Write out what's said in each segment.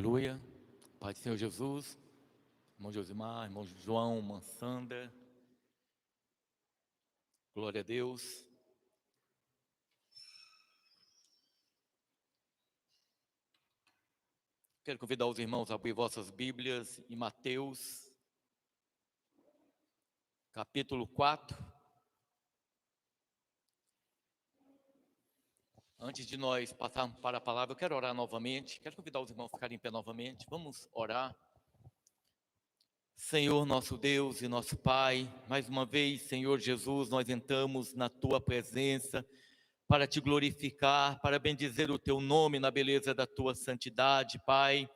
Aleluia, Pai do Senhor Jesus, irmão Josimar, irmão João, irmã Sandra, glória a Deus. Quero convidar os irmãos a abrir vossas Bíblias em Mateus, capítulo 4. Antes de nós passarmos para a palavra, eu quero orar novamente, quero convidar os irmãos a ficarem em pé novamente, vamos orar. Senhor nosso Deus e nosso Pai, mais uma vez, Senhor Jesus, nós entramos na Tua presença, para te glorificar, para bendizer o teu nome na beleza da tua santidade, Pai.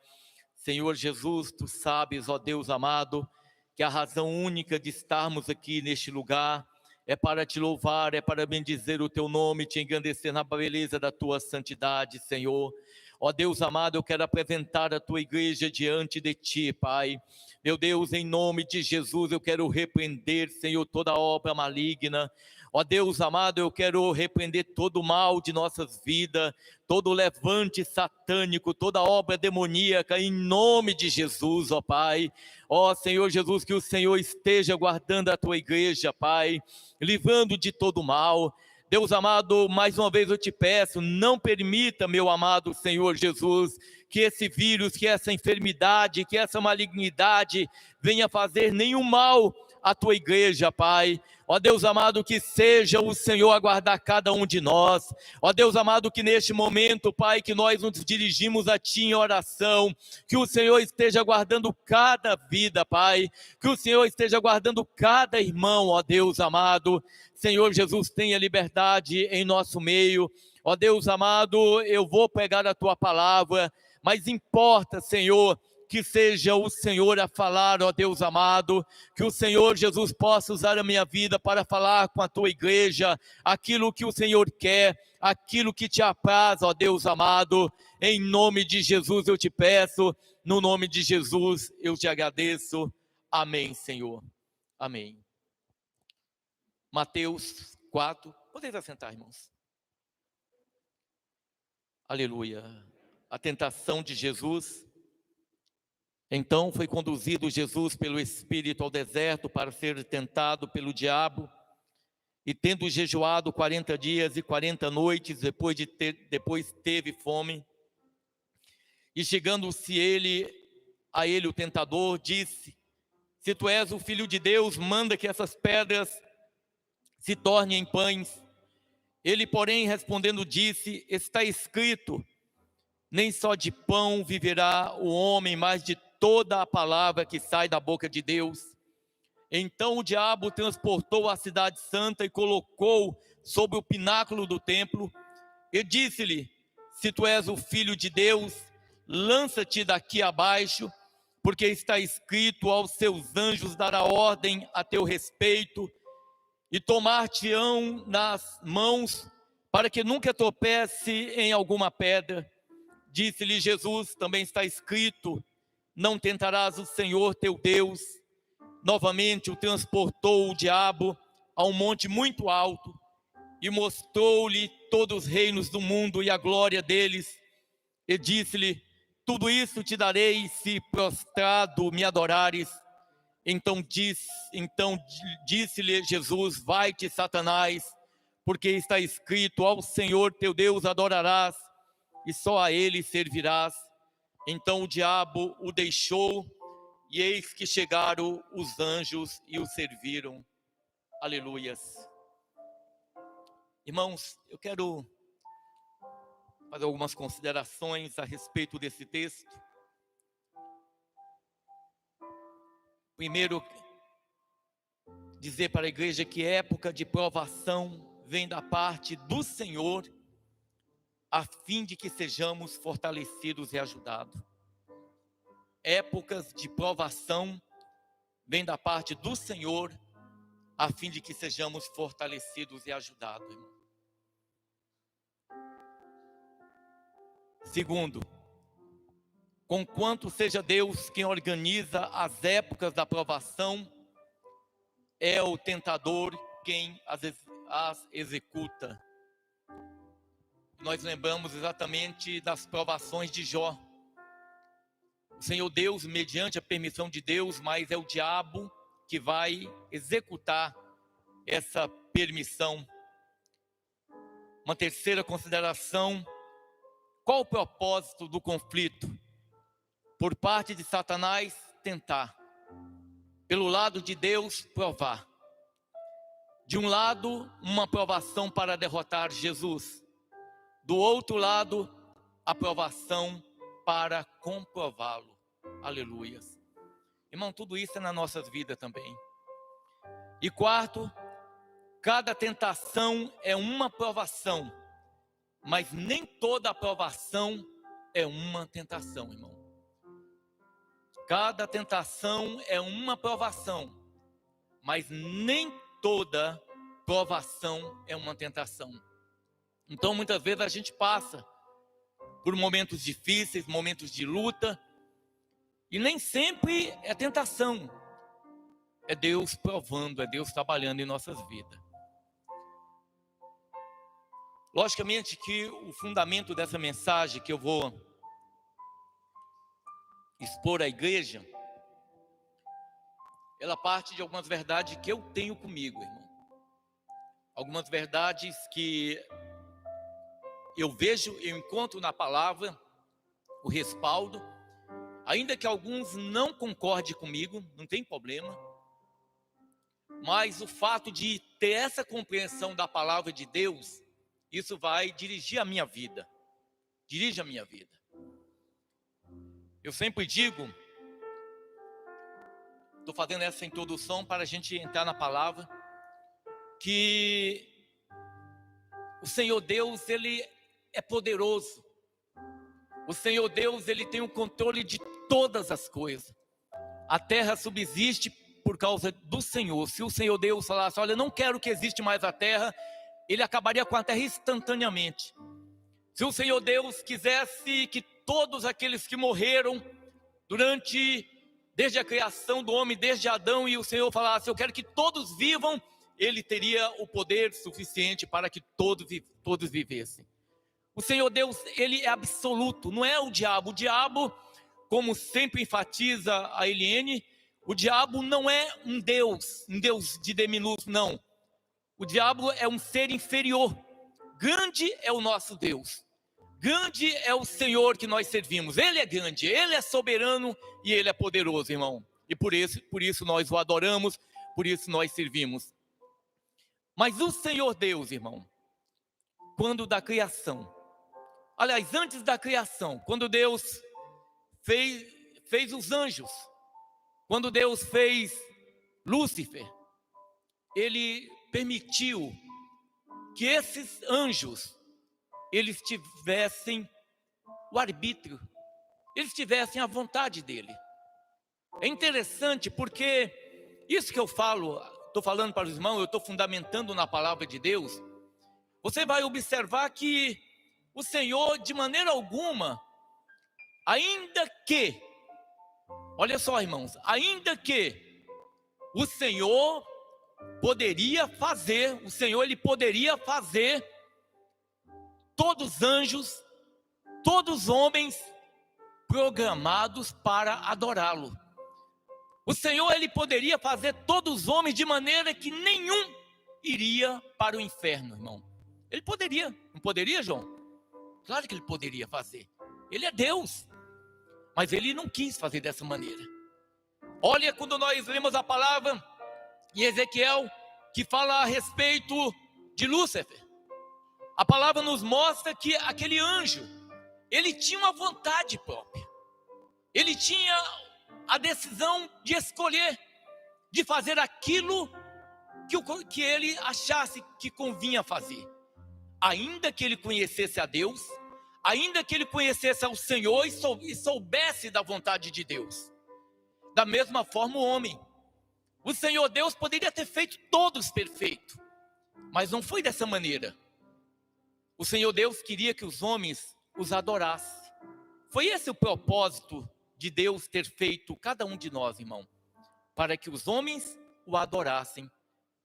Senhor Jesus, tu sabes, ó Deus amado, que a razão única de estarmos aqui neste lugar é para te louvar, é para bendizer o teu nome, te engrandecer na beleza da tua santidade, Senhor. Ó Deus amado, eu quero apresentar a tua igreja diante de ti, Pai. Meu Deus, em nome de Jesus, eu quero repreender, Senhor, toda obra maligna. Ó Deus amado, eu quero repreender todo o mal de nossas vidas, todo levante satânico, toda obra demoníaca, em nome de Jesus, ó Pai. Ó Senhor Jesus, que o Senhor esteja guardando a tua igreja, Pai, livrando de todo mal. Deus amado, mais uma vez eu te peço, não permita, meu amado Senhor Jesus, que esse vírus, que essa enfermidade, que essa malignidade venha fazer nenhum mal à tua igreja, Pai. Ó Deus amado, que seja o Senhor a guardar cada um de nós. Ó Deus amado, que neste momento, Pai, que nós nos dirigimos a Ti em oração, que o Senhor esteja guardando cada vida, Pai, que o Senhor esteja guardando cada irmão, ó Deus amado. Senhor Jesus, tenha liberdade em nosso meio. Ó Deus amado, eu vou pegar a Tua palavra, mas importa, Senhor, que seja o Senhor a falar, ó Deus amado, que o Senhor Jesus possa usar a minha vida para falar com a tua igreja, aquilo que o Senhor quer, aquilo que te apraz, ó Deus amado, em nome de Jesus eu te peço, no nome de Jesus eu te agradeço, amém, Senhor, amém. Mateus 4, podem assentar, irmãos, aleluia, a tentação de Jesus. Então foi conduzido Jesus pelo Espírito ao deserto para ser tentado pelo diabo, e tendo jejuado 40 dias e 40 noites, depois teve fome, e chegando-se a ele o tentador, disse: se tu és o Filho de Deus, manda que essas pedras se tornem em pães. Ele, porém, respondendo, disse: está escrito, nem só de pão viverá o homem, mas de toda a palavra que sai da boca de Deus. Então o diabo transportou a cidade santa e colocou sobre o pináculo do templo, e disse-lhe: se tu és o Filho de Deus, lança-te daqui abaixo, porque está escrito: aos seus anjos dará ordem a teu respeito, e tomar-te-ão nas mãos, para que nunca tropece em alguma pedra. Disse-lhe Jesus: também está escrito, não tentarás o Senhor teu Deus. Novamente o transportou o diabo a um monte muito alto, e mostrou-lhe todos os reinos do mundo e a glória deles, e disse-lhe: tudo isso te darei, se prostrado me adorares. Então disse-lhe Jesus: vai-te, Satanás, porque está escrito: ao Senhor teu Deus adorarás, e só a ele servirás. Então o diabo o deixou, e eis que chegaram os anjos e o serviram. Aleluias. Irmãos, eu quero fazer algumas considerações a respeito desse texto. Primeiro, dizer para a igreja que época de provação vem da parte do Senhor, a fim de que sejamos fortalecidos e ajudados. Épocas de provação vem da parte do Senhor, a fim de que sejamos fortalecidos e ajudados, irmão. Segundo, conquanto seja Deus quem organiza as épocas da provação, é o tentador quem as executa. Nós lembramos exatamente das provações de Jó. Senhor Deus, mediante a permissão de Deus, mas é o diabo que vai executar essa permissão. Uma terceira consideração: qual o propósito do conflito? Por parte de Satanás, tentar. Pelo lado de Deus, provar. De um lado, uma provação para derrotar Jesus. Do outro lado, a provação para comprová-lo. Aleluias. Irmão, tudo isso é na nossas vidas também. E quarto, cada tentação é uma provação, mas nem toda aprovação é uma tentação, irmão. Cada tentação é uma provação, mas nem toda provação é uma tentação. Então, muitas vezes a gente passa por momentos difíceis, momentos de luta, e nem sempre é tentação. É Deus provando, é Deus trabalhando em nossas vidas. Logicamente que o fundamento dessa mensagem que eu vou expor à igreja, ela parte de algumas verdades que eu tenho comigo, irmão. Algumas verdades que eu vejo, eu encontro na palavra o respaldo, ainda que alguns não concordem comigo, não tem problema. Mas o fato de ter essa compreensão da palavra de Deus, isso vai dirigir a minha vida. Dirige a minha vida. Eu sempre digo, estou fazendo essa introdução para a gente entrar na palavra, que o Senhor Deus, Ele é poderoso. O Senhor Deus, Ele tem o controle de todas as coisas. A terra subsiste por causa do Senhor. Se o Senhor Deus falasse, olha, não quero que existe mais a terra, Ele acabaria com a terra instantaneamente. Se o Senhor Deus quisesse que todos aqueles que morreram desde a criação do homem, desde Adão, e o Senhor falasse, eu quero que todos vivam, Ele teria o poder suficiente para que todos vivessem. O Senhor Deus, Ele é absoluto, não é o diabo. O diabo, como sempre enfatiza a Eliane, o diabo não é um Deus de D minúsculo, não. O diabo é um ser inferior. Grande é o nosso Deus. Grande é o Senhor que nós servimos. Ele é grande, Ele é soberano e Ele é poderoso, irmão. E por isso nós o adoramos, por isso nós servimos. Mas o Senhor Deus, irmão, quando da criação, aliás, antes da criação, quando Deus fez os anjos, quando Deus fez Lúcifer, Ele permitiu que esses anjos, eles tivessem o arbítrio, eles tivessem a vontade dele. É interessante porque isso que eu falo, estou falando para os irmãos, eu estou fundamentando na palavra de Deus. Você vai observar que o Senhor, de maneira alguma, ainda que, olha só, irmãos, ainda que o Senhor poderia fazer todos os anjos, todos os homens programados para adorá-lo. O Senhor, Ele poderia fazer todos os homens de maneira que nenhum iria para o inferno, irmão. Ele poderia, não poderia, João? Claro que Ele poderia fazer. Ele é Deus, mas Ele não quis fazer dessa maneira. Olha quando nós lemos a palavra em Ezequiel, que fala a respeito de Lúcifer. A palavra nos mostra que aquele anjo, ele tinha uma vontade própria. Ele tinha a decisão de escolher, de fazer aquilo que ele achasse que convinha fazer. Ainda que ele conhecesse a Deus, ainda que ele conhecesse ao Senhor e soubesse da vontade de Deus. Da mesma forma o homem. O Senhor Deus poderia ter feito todos perfeitos, mas não foi dessa maneira. O Senhor Deus queria que os homens os adorassem. Foi esse o propósito de Deus ter feito cada um de nós, irmão. Para que os homens o adorassem.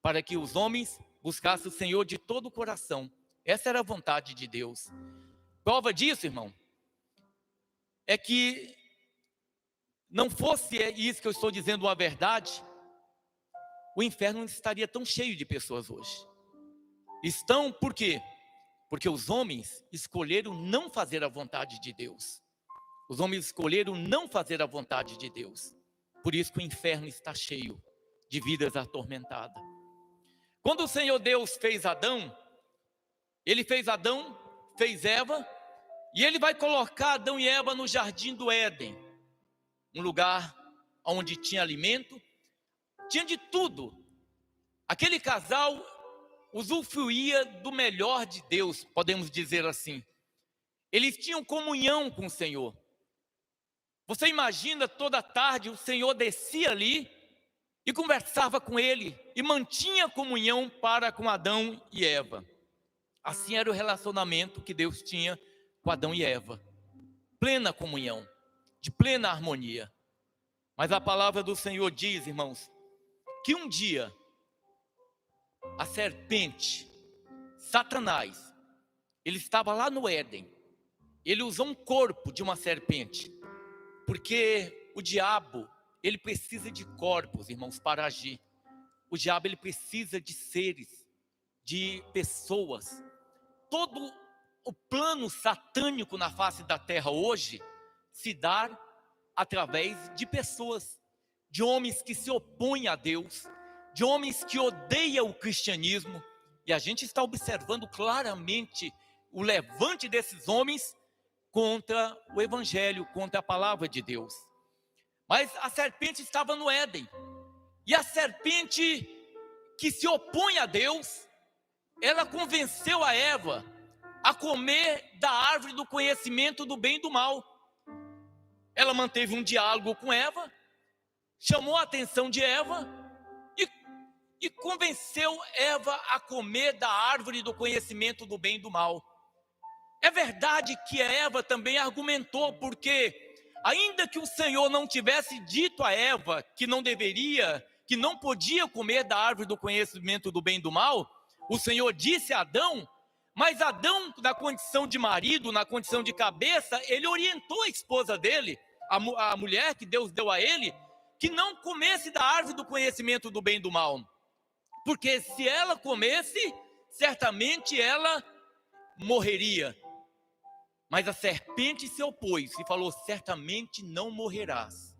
Para que os homens buscassem o Senhor de todo o coração. Essa era a vontade de Deus. Prova disso, irmão, é que não fosse isso que eu estou dizendo uma verdade, o inferno não estaria tão cheio de pessoas hoje. Estão por quê? Porque os homens escolheram não fazer a vontade de Deus. Os homens escolheram não fazer a vontade de Deus. Por isso que o inferno está cheio de vidas atormentadas. Quando o Senhor Deus fez Adão, Ele fez Adão, fez Eva, e Ele vai colocar Adão e Eva no jardim do Éden, um lugar onde tinha alimento, tinha de tudo. Aquele casal usufruía do melhor de Deus, podemos dizer assim. Eles tinham comunhão com o Senhor. Você imagina, toda tarde o Senhor descia ali e conversava com ele e mantinha comunhão para com Adão e Eva. Assim era o relacionamento que Deus tinha com Adão e Eva. Plena comunhão, de plena harmonia. Mas a palavra do Senhor diz, irmãos, que um dia a serpente, Satanás, ele estava lá no Éden. Ele usou um corpo de uma serpente, porque o diabo, ele precisa de corpos, irmãos, para agir. O diabo, ele precisa de seres, de pessoas. Todo o plano satânico na face da terra hoje se dá através de pessoas, de homens que se opõem a Deus, de homens que odeiam o cristianismo. E a gente está observando claramente o levante desses homens contra o evangelho, contra a palavra de Deus. Mas a serpente estava no Éden, e a serpente que se opõe a Deus, ela convenceu a Eva a comer da árvore do conhecimento do bem e do mal. Ela manteve um diálogo com Eva, chamou a atenção de Eva e convenceu Eva a comer da árvore do conhecimento do bem e do mal. É verdade que a Eva também argumentou, porque ainda que o Senhor não tivesse dito a Eva que não deveria, que não podia comer da árvore do conhecimento do bem e do mal, o Senhor disse a Adão, mas Adão, na condição de marido, na condição de cabeça, ele orientou a esposa dele, a mulher que Deus deu a ele, que não comesse da árvore do conhecimento do bem e do mal. Porque se ela comesse, certamente ela morreria. Mas a serpente se opôs e falou, certamente não morrerás.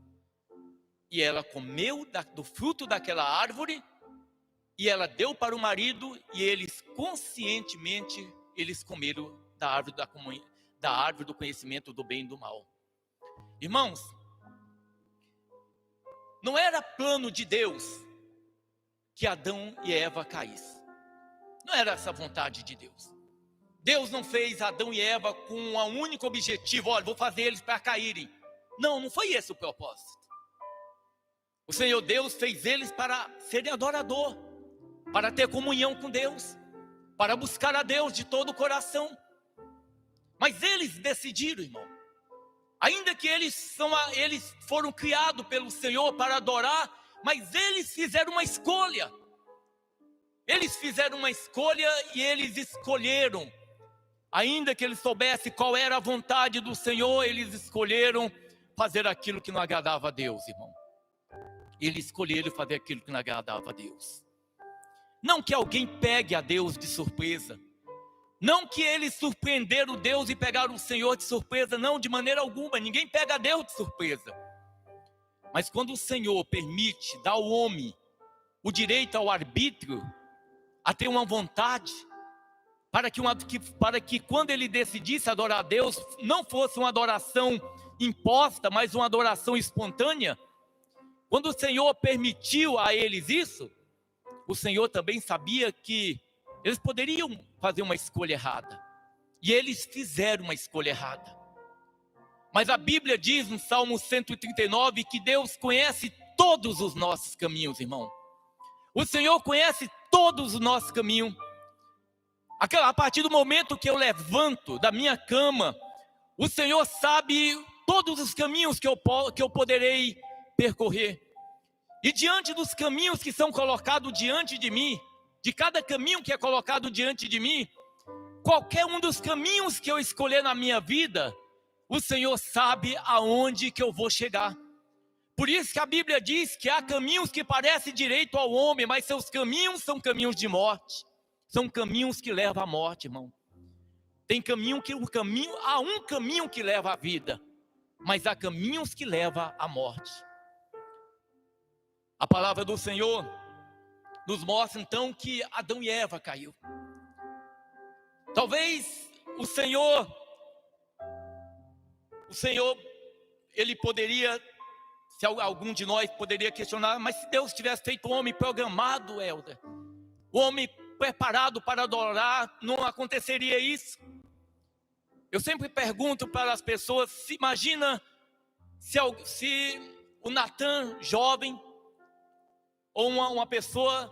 E ela comeu do fruto daquela árvore, e ela deu para o marido, e eles conscientemente, eles comeram da árvore do conhecimento do bem e do mal. Irmãos, não era plano de Deus que Adão e Eva caíssem. Não era essa a vontade de Deus. Deus não fez Adão e Eva com um único objetivo, olha, vou fazer eles para caírem. Não, não foi esse o propósito. O Senhor Deus fez eles para serem adorador, para ter comunhão com Deus, para buscar a Deus de todo o coração. Mas eles decidiram, irmão. Ainda que eles foram criados pelo Senhor para adorar, mas eles fizeram uma escolha. Eles fizeram uma escolha e eles escolheram. Ainda que eles soubessem qual era a vontade do Senhor, eles escolheram fazer aquilo que não agradava a Deus, irmão. Eles escolheram fazer aquilo que não agradava a Deus. Não que alguém pegue a Deus de surpresa. Não que eles surpreenderam Deus e pegaram o Senhor de surpresa. Não, de maneira alguma. Ninguém pega a Deus de surpresa. Mas quando o Senhor permite, dá ao homem o direito ao arbítrio, a ter uma vontade, para que quando ele decidisse adorar a Deus, não fosse uma adoração imposta, mas uma adoração espontânea. Quando o Senhor permitiu a eles isso, o Senhor também sabia que eles poderiam fazer uma escolha errada. E eles fizeram uma escolha errada. Mas a Bíblia diz no Salmo 139 que Deus conhece todos os nossos caminhos, irmão. O Senhor conhece todos os nossos caminhos. A partir do momento que eu levanto da minha cama, o Senhor sabe todos os caminhos que eu poderei percorrer. E diante dos caminhos que são colocados diante de mim, de cada caminho que é colocado diante de mim, qualquer um dos caminhos que eu escolher na minha vida, o Senhor sabe aonde que eu vou chegar. Por isso que a Bíblia diz que há caminhos que parecem direito ao homem, mas seus caminhos são caminhos de morte. São caminhos que levam à morte, irmão. Há um caminho que leva à vida, mas há caminhos que levam à morte. A palavra do Senhor nos mostra então que Adão e Eva caiu. Talvez o Senhor, ele poderia, se algum de nós poderia questionar, mas se Deus tivesse feito o homem programado, Helder, o homem preparado para adorar, não aconteceria isso? Eu sempre pergunto para as pessoas, se imagina se o Natan, jovem, ou uma pessoa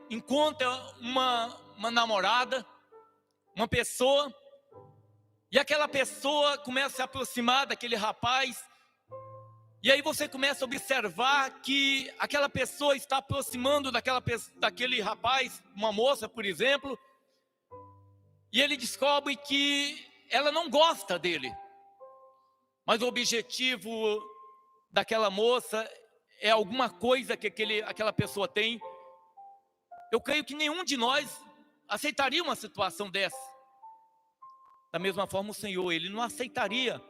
encontra uma namorada, uma pessoa, e aquela pessoa começa a se aproximar daquele rapaz, e aí você começa a observar que aquela pessoa está aproximando daquele rapaz, uma moça, por exemplo, e ele descobre que ela não gosta dele, mas o objetivo daquela moça é alguma coisa que aquela pessoa tem. Eu creio que nenhum de nós aceitaria uma situação dessa. Da mesma forma o Senhor, Ele não aceitaria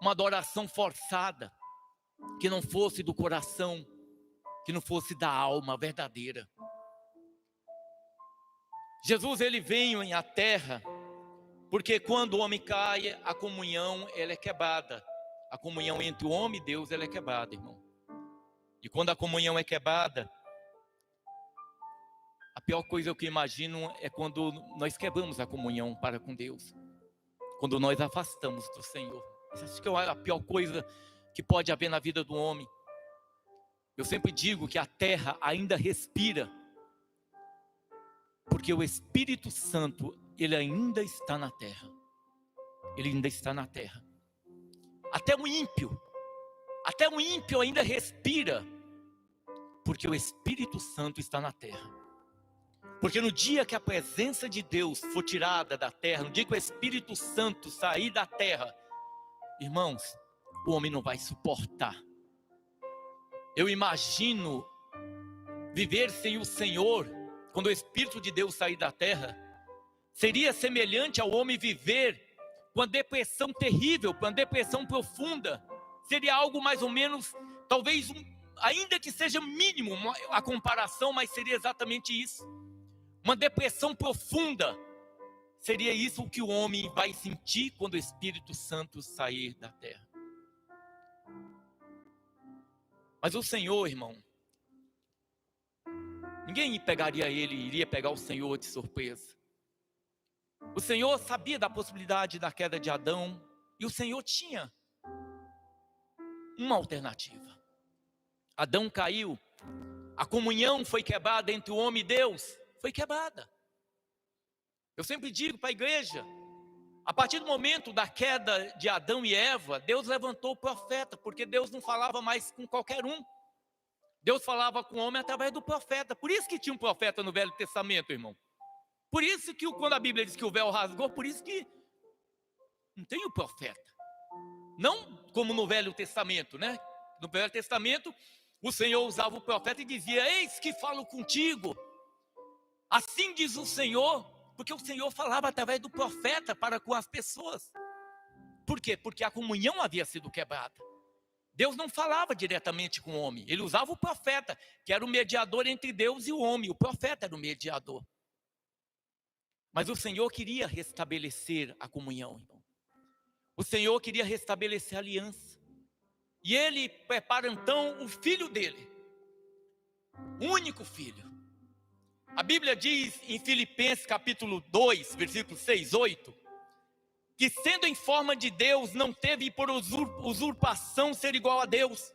uma adoração forçada, que não fosse do coração, que não fosse da alma verdadeira. Jesus, Ele vem à terra, porque quando o homem cai, a comunhão ela é quebrada. A comunhão entre o homem e Deus ela é quebrada, irmão. E quando a comunhão é quebrada, a pior coisa que eu imagino é quando nós quebramos a comunhão para com Deus. Quando nós afastamos do Senhor. Acho que é a pior coisa que pode haver na vida do homem. Eu sempre digo que a terra ainda respira, porque o Espírito Santo, ele ainda está na terra. Ele ainda está na terra. Até o ímpio ainda respira, porque o Espírito Santo está na terra. Porque no dia que a presença de Deus for tirada da terra, no dia que o Espírito Santo sair da terra, irmãos, o homem não vai suportar. Eu imagino viver sem o Senhor, quando o Espírito de Deus sair da terra, seria semelhante ao homem viver com uma depressão terrível, com uma depressão profunda. Seria algo mais ou menos, talvez, ainda que seja mínimo a comparação, mas seria exatamente isso. Uma depressão profunda. Seria isso que o homem vai sentir quando o Espírito Santo sair da terra. Mas o Senhor, irmão, ninguém iria pegar o Senhor de surpresa. O Senhor sabia da possibilidade da queda de Adão, e o Senhor tinha uma alternativa. Adão caiu, a comunhão foi quebrada entre o homem e Deus, foi quebrada. Eu sempre digo para a igreja, a partir do momento da queda de Adão e Eva, Deus levantou o profeta, porque Deus não falava mais com qualquer um. Deus falava com o homem através do profeta. Por isso que tinha um profeta no Velho Testamento, irmão. Por isso que quando a Bíblia diz que o véu rasgou, por isso que não tem o profeta. Não como no Velho Testamento, né? No Velho Testamento, o Senhor usava o profeta e dizia: eis que falo contigo. Assim diz o Senhor, porque o Senhor falava através do profeta para com as pessoas. Por quê? Porque a comunhão havia sido quebrada. Deus não falava diretamente com o homem. Ele usava o profeta, que era o mediador entre Deus e o homem. O profeta era o mediador. Mas o Senhor queria restabelecer a comunhão, irmão. O Senhor queria restabelecer a aliança. E Ele prepara então o filho dele. O único filho. A Bíblia diz em Filipenses capítulo 2, versículo 6, 8, que sendo em forma de Deus, não teve por usurpação ser igual a Deus,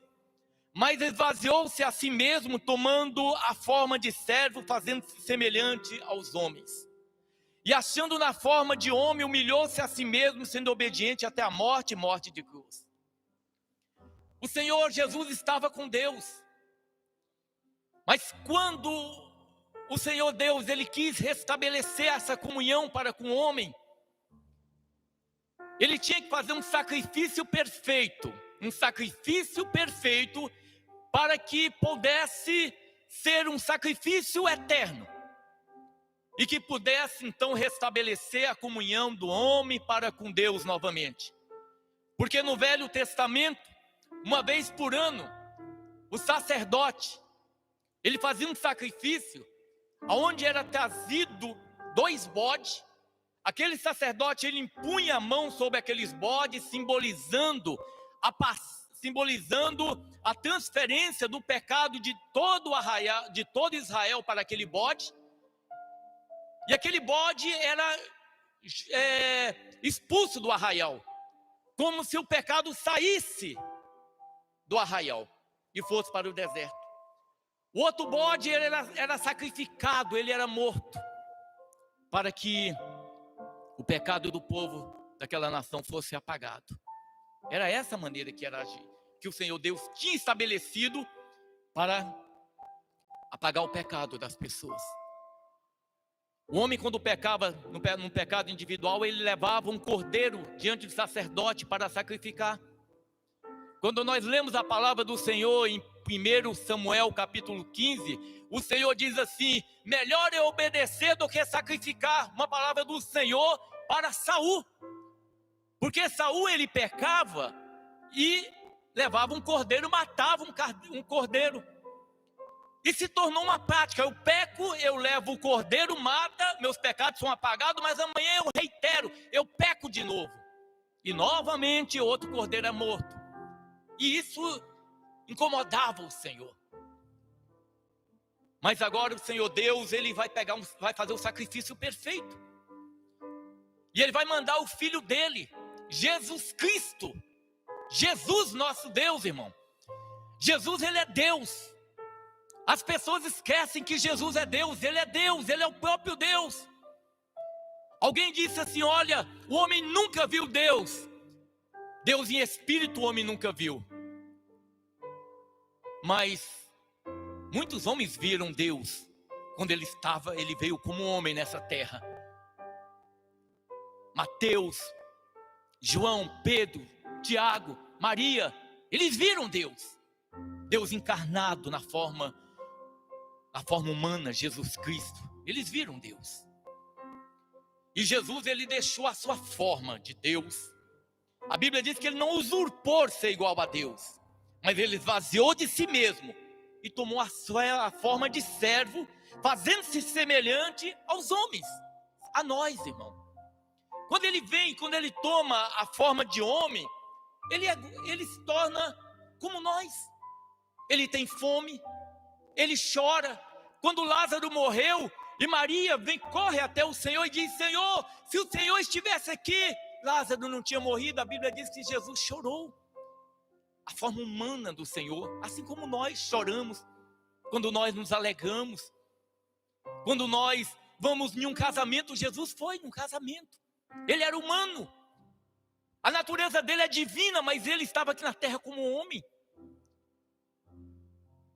mas esvaziou-se a si mesmo, tomando a forma de servo, fazendo-se semelhante aos homens. E achando na forma de homem, humilhou-se a si mesmo, sendo obediente até a morte, morte de cruz. O Senhor Jesus estava com Deus, mas quando o Senhor Deus, Ele quis restabelecer essa comunhão para com o homem, Ele tinha que fazer um sacrifício perfeito para que pudesse ser um sacrifício eterno e que pudesse então restabelecer a comunhão do homem para com Deus novamente. Porque no Velho Testamento, uma vez por ano, o sacerdote, ele fazia um sacrifício onde era trazido 2 bodes. Aquele sacerdote, ele impunha a mão sobre aqueles bodes, simbolizando a transferência do pecado de todo Israel para aquele bode. E aquele bode era expulso do arraial, como se o pecado saísse do arraial e fosse para o deserto. O outro bode era sacrificado, ele era morto, para que o pecado do povo daquela nação fosse apagado. Era essa maneira que o Senhor Deus tinha estabelecido para apagar o pecado das pessoas. O homem, quando pecava num pecado individual, ele levava um cordeiro diante do sacerdote para sacrificar. Quando nós lemos a palavra do Senhor em 1 Samuel capítulo 15, o Senhor diz assim: melhor é obedecer do que sacrificar. Uma palavra do Senhor para Saul, porque Saul ele pecava e levava um cordeiro, matava um cordeiro, e se tornou uma prática. Eu peco, eu levo o cordeiro, mata, meus pecados são apagados, mas amanhã eu reitero, eu peco de novo, e novamente outro cordeiro é morto. E isso incomodava o Senhor. Mas agora o Senhor Deus, ele vai fazer o sacrifício perfeito. E ele vai mandar o Filho dele, Jesus Cristo. Jesus, nosso Deus, irmão. Jesus, ele é Deus. As pessoas esquecem que Jesus é Deus. Ele é o próprio Deus. Alguém disse assim: olha, o homem nunca viu Deus. Deus em espírito o homem nunca viu. Mas muitos homens viram Deus quando ele veio como homem nessa terra. Mateus, João, Pedro, Tiago, Maria, eles viram Deus. Deus encarnado na forma humana, Jesus Cristo. Eles viram Deus. E Jesus, ele deixou a sua forma de Deus. A Bíblia diz que ele não usurpou ser igual a Deus, mas ele esvaziou de si mesmo e tomou a forma de servo, fazendo-se semelhante aos homens, a nós, irmão. Quando ele toma a forma de homem, ele se torna como nós. Ele tem fome, ele chora. Quando Lázaro morreu e Maria corre até o Senhor e diz: Senhor, se o Senhor estivesse aqui, Lázaro não tinha morrido. A Bíblia diz que Jesus chorou. A forma humana do Senhor, assim como nós choramos quando nós nos alegramos, quando nós vamos em um casamento. Jesus foi num casamento, ele era humano, a natureza dele é divina, mas ele estava aqui na terra como homem,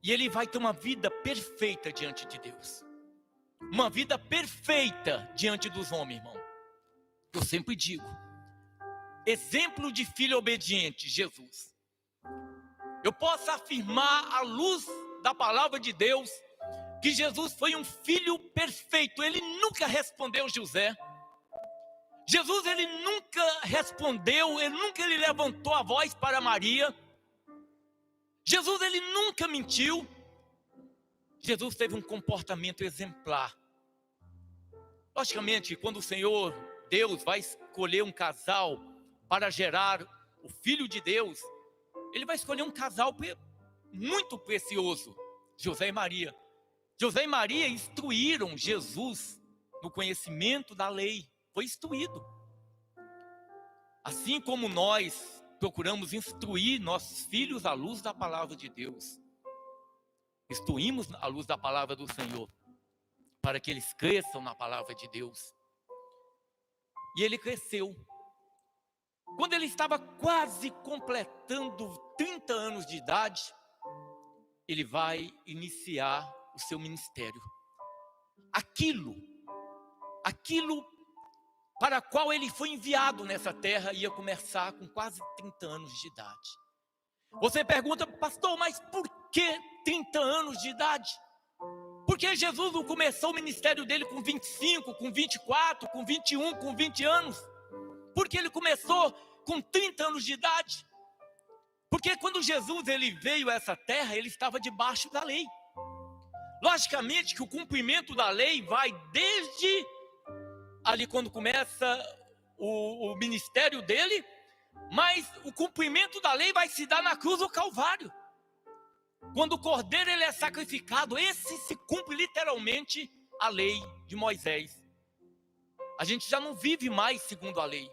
e ele vai ter uma vida perfeita diante de Deus, uma vida perfeita diante dos homens, irmão. Eu sempre digo, exemplo de filho obediente, Jesus. Eu posso afirmar à luz da palavra de Deus que Jesus foi um filho perfeito. Ele nunca respondeu José. Jesus, ele nunca respondeu, ele levantou a voz para Maria. Jesus, ele nunca mentiu. Jesus teve um comportamento exemplar. Logicamente, quando o Senhor Deus vai escolher um casal para gerar o Filho de Deus, ele vai escolher um casal muito precioso, José e Maria. José e Maria instruíram Jesus no conhecimento da lei. Foi instruído. Assim como nós procuramos instruir nossos filhos à luz da palavra de Deus, instruímos à luz da palavra do Senhor, para que eles cresçam na palavra de Deus. E ele cresceu. Quando ele estava quase completando 30 anos de idade, ele vai iniciar o seu ministério. Aquilo para a qual ele foi enviado nessa terra ia começar com quase 30 anos de idade. Você pergunta, pastor, mas por que 30 anos de idade? Porque Jesus não começou o ministério dele com 25, com 24, com 21, com 20 anos. Porque ele começou com 30 anos de idade. Porque quando Jesus ele veio a essa terra, ele estava debaixo da lei. Logicamente que o cumprimento da lei vai desde ali quando começa o ministério dele, mas o cumprimento da lei vai se dar na cruz do Calvário. Quando o cordeiro ele é sacrificado, esse se cumpre literalmente a lei de Moisés. A gente já não vive mais segundo a lei.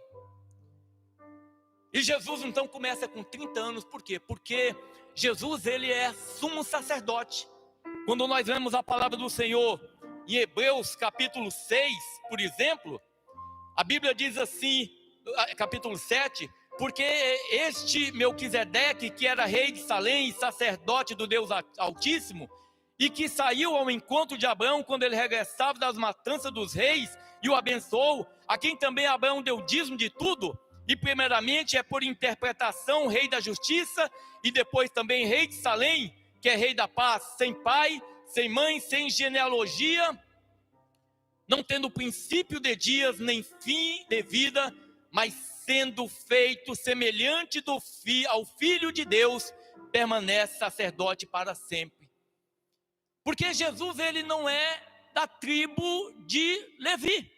E Jesus então começa com 30 anos, por quê? Porque Jesus ele é sumo sacerdote. Quando nós vemos a palavra do Senhor em Hebreus capítulo 6, por exemplo, a Bíblia diz assim, capítulo 7, porque este Melquisedeque, que era rei de Salém e sacerdote do Deus Altíssimo, e que saiu ao encontro de Abraão quando ele regressava das matanças dos reis e o abençoou, a quem também Abraão deu dízimo de tudo, e primeiramente é por interpretação rei da justiça, e depois também rei de Salém, que é rei da paz, sem pai, sem mãe, sem genealogia, não tendo princípio de dias, nem fim de vida, mas sendo feito semelhante ao Filho de Deus, permanece sacerdote para sempre. Porque Jesus ele não é da tribo de Levi.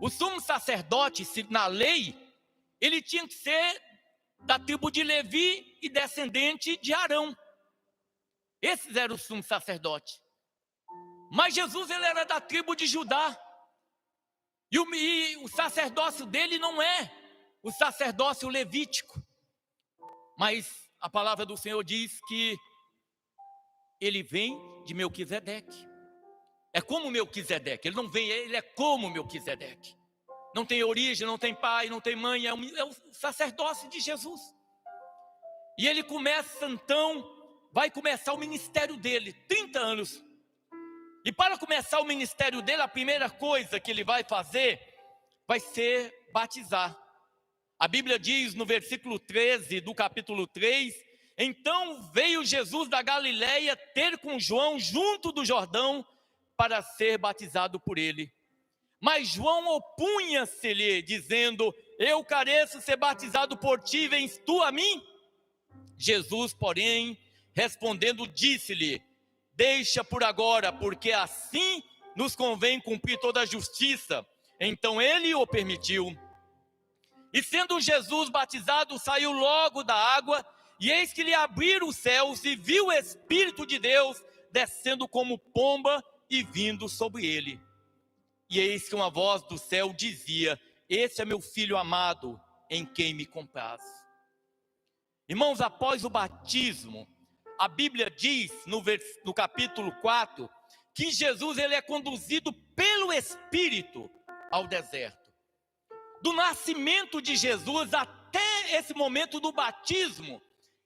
O sumo sacerdote, na lei, ele tinha que ser da tribo de Levi e descendente de Arão. Esses eram os sumos sacerdotes. Mas Jesus ele era da tribo de Judá. E o sacerdócio dele não é o sacerdócio levítico. Mas a palavra do Senhor diz que ele vem de Melquisedeque. É como Melquisedeque. Ele não vem, ele é como Melquisedeque. Não tem origem, não tem pai, não tem mãe. É o sacerdócio de Jesus. E ele começa então, vai começar o ministério dele, 30 anos. E para começar o ministério dele, a primeira coisa que ele vai fazer vai ser batizar. A Bíblia diz no versículo 13 do capítulo 3, então veio Jesus da Galileia ter com João junto do Jordão para ser batizado por ele. Mas João opunha-se-lhe, dizendo, eu careço ser batizado por ti, vens tu a mim? Jesus, porém, respondendo, disse-lhe, deixa por agora, porque assim nos convém cumprir toda a justiça. Então ele o permitiu. E sendo Jesus batizado, saiu logo da água, e eis que lhe abriram os céus, e viu o Espírito de Deus descendo como pomba e vindo sobre ele. E eis que uma voz do céu dizia, esse é meu filho amado, em quem me comprazo. Irmãos, após o batismo, a Bíblia diz no capítulo 4, que Jesus ele é conduzido pelo Espírito ao deserto. Do nascimento de Jesus até esse momento do batismo,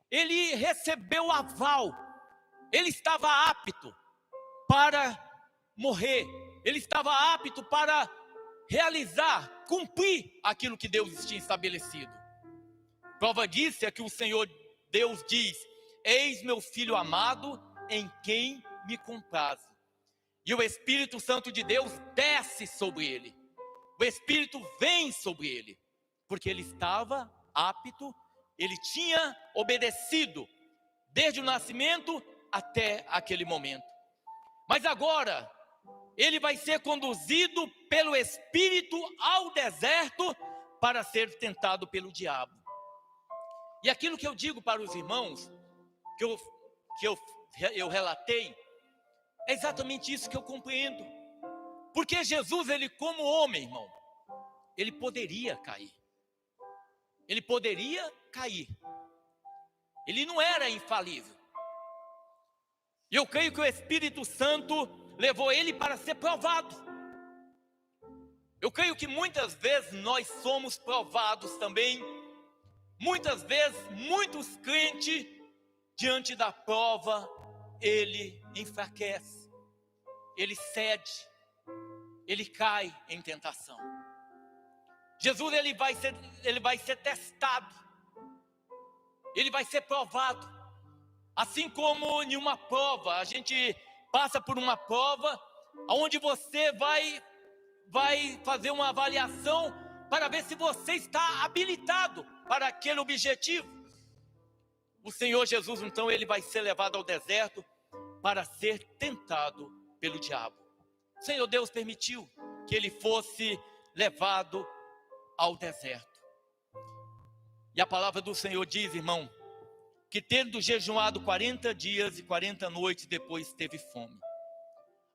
ele recebeu aval, ele estava apto para morrer, ele estava apto para realizar, cumprir aquilo que Deus tinha estabelecido. Prova disso é que o Senhor Deus diz, eis meu filho amado, em quem me comprazo. E o Espírito Santo de Deus desce sobre ele. O Espírito vem sobre ele, porque ele estava apto, ele tinha obedecido, desde o nascimento até aquele momento. Mas agora, ele vai ser conduzido pelo Espírito ao deserto para ser tentado pelo diabo. E aquilo que eu digo para os irmãos, que eu relatei, é exatamente isso que eu compreendo. Porque Jesus, ele como homem, irmão, ele poderia cair. Ele poderia cair. Ele não era infalível. E eu creio que o Espírito Santo levou ele para ser provado. Eu creio que muitas vezes nós somos provados também. Muitas vezes, muitos crentes, diante da prova, ele enfraquece, ele cede, ele cai em tentação. Jesus ele vai ser testado, ele vai ser provado. Assim como em uma prova, a gente passa por uma prova, onde você vai fazer uma avaliação para ver se você está habilitado para aquele objetivo. O Senhor Jesus, então, ele vai ser levado ao deserto para ser tentado pelo diabo. O Senhor Deus permitiu que ele fosse levado ao deserto. E a palavra do Senhor diz, irmão, que tendo jejuado 40 dias e 40 noites, depois teve fome.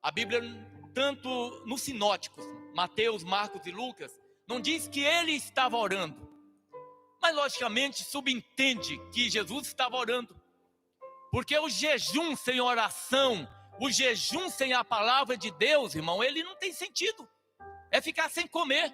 A Bíblia, tanto nos sinóticos, Mateus, Marcos e Lucas, não diz que ele estava orando, mas logicamente subentende que Jesus estava orando, porque o jejum sem oração, o jejum sem a palavra de Deus, irmão, ele não tem sentido, é ficar sem comer.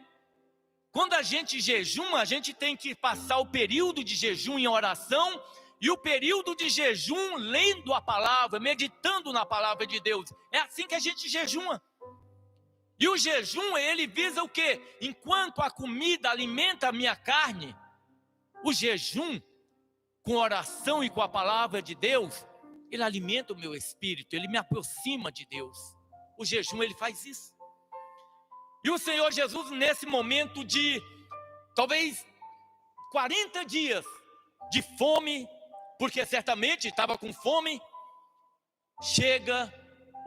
Quando a gente jejuma, a gente tem que passar o período de jejum em oração e o período de jejum lendo a palavra, meditando na palavra de Deus. É assim que a gente jejuma. E o jejum, ele visa o quê? Enquanto a comida alimenta a minha carne, o jejum, com oração e com a palavra de Deus, ele alimenta o meu espírito, ele me aproxima de Deus. O jejum, ele faz isso. E o Senhor Jesus, nesse momento de, talvez, 40 dias de fome, porque certamente estava com fome, chega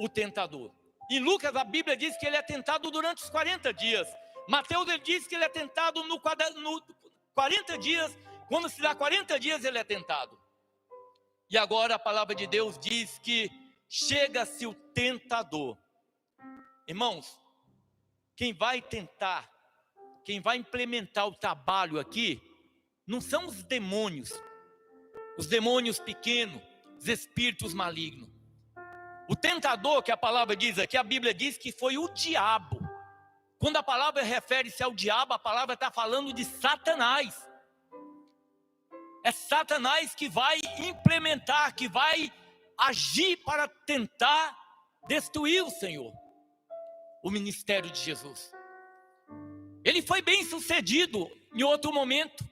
o tentador. Em Lucas, a Bíblia diz que ele é tentado durante os 40 dias. Mateus, ele diz que ele é tentado no 40 dias, quando se dá 40 dias ele é tentado. E agora a palavra de Deus diz que chega-se o tentador. Irmãos, quem vai tentar, quem vai implementar o trabalho aqui, não são os demônios pequenos, os espíritos malignos. O tentador, que a palavra diz aqui, a Bíblia diz que foi o diabo. Quando a palavra refere-se ao diabo, a palavra está falando de Satanás. É Satanás que vai implementar, que vai agir para tentar destruir o Senhor, o ministério de Jesus. Ele foi bem sucedido em outro momento.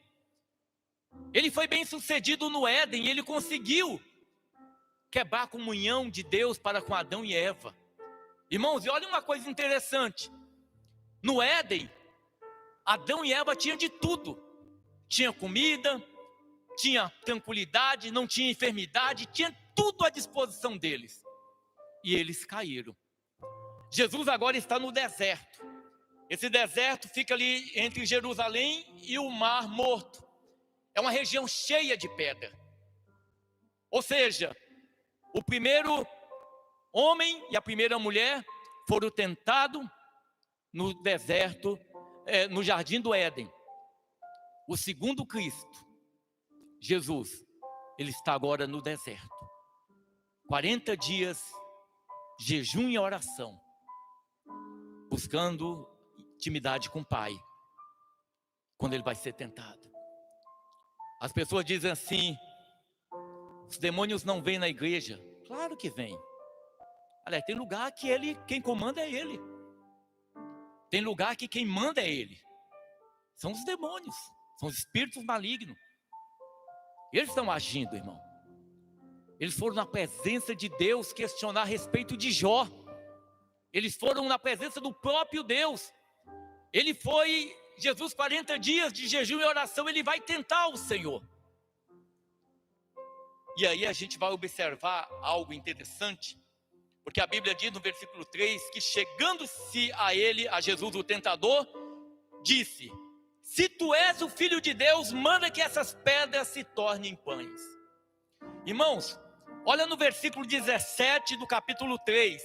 Ele foi bem sucedido no Éden, ele conseguiu quebrar a comunhão de Deus para com Adão e Eva. Irmãos, e olha uma coisa interessante. No Éden, Adão e Eva tinham de tudo. Tinha comida, tinha tranquilidade, não tinha enfermidade, tinha tudo à disposição deles. E eles caíram. Jesus agora está no deserto. Esse deserto fica ali entre Jerusalém e o Mar Morto. É uma região cheia de pedra. Ou seja, o primeiro homem e a primeira mulher foram tentados no deserto, no jardim do Éden. O segundo Cristo, Jesus, ele está agora no deserto. 40 dias, jejum e oração, buscando intimidade com o Pai, quando ele vai ser tentado. As pessoas dizem assim: os demônios não vêm na igreja. Claro que vêm. Aliás, tem lugar que quem comanda é ele. Tem lugar que quem manda é ele. São os demônios, são os espíritos malignos. Eles estão agindo, irmão. Eles foram na presença de Deus questionar a respeito de Jó. Eles foram na presença do próprio Deus. Jesus, 40 dias de jejum e oração, ele vai tentar o Senhor. E aí a gente vai observar algo interessante, porque a Bíblia diz no versículo 3, que chegando-se a Jesus o tentador, disse: se tu és o Filho de Deus, manda que essas pedras se tornem pães. Irmãos, olha no versículo 17 do capítulo 3,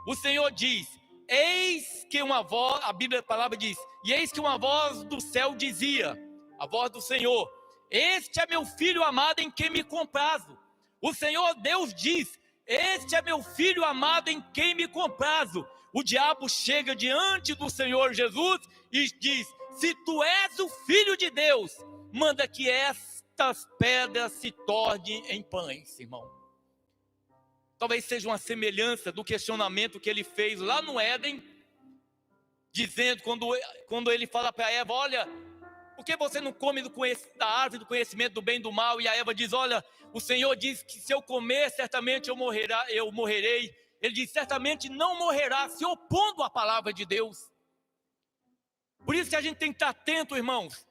o Senhor diz: eis que uma voz, a palavra diz, e eis que uma voz do céu dizia, a voz do Senhor: este é meu filho amado em quem me comprazo. O Senhor Deus diz: este é meu filho amado em quem me comprazo. O diabo chega diante do Senhor Jesus e diz: se tu és o Filho de Deus, manda que estas pedras se tornem em pães, irmão. Talvez seja uma semelhança do questionamento que ele fez lá no Éden, dizendo, quando ele fala para Eva, olha, por que você não come da árvore do conhecimento do bem e do mal? E a Eva diz, olha, o Senhor diz que se eu comer, certamente eu morrerei. Ele diz, certamente não morrerá, se opondo à palavra de Deus. Por isso que a gente tem que estar atento, irmãos.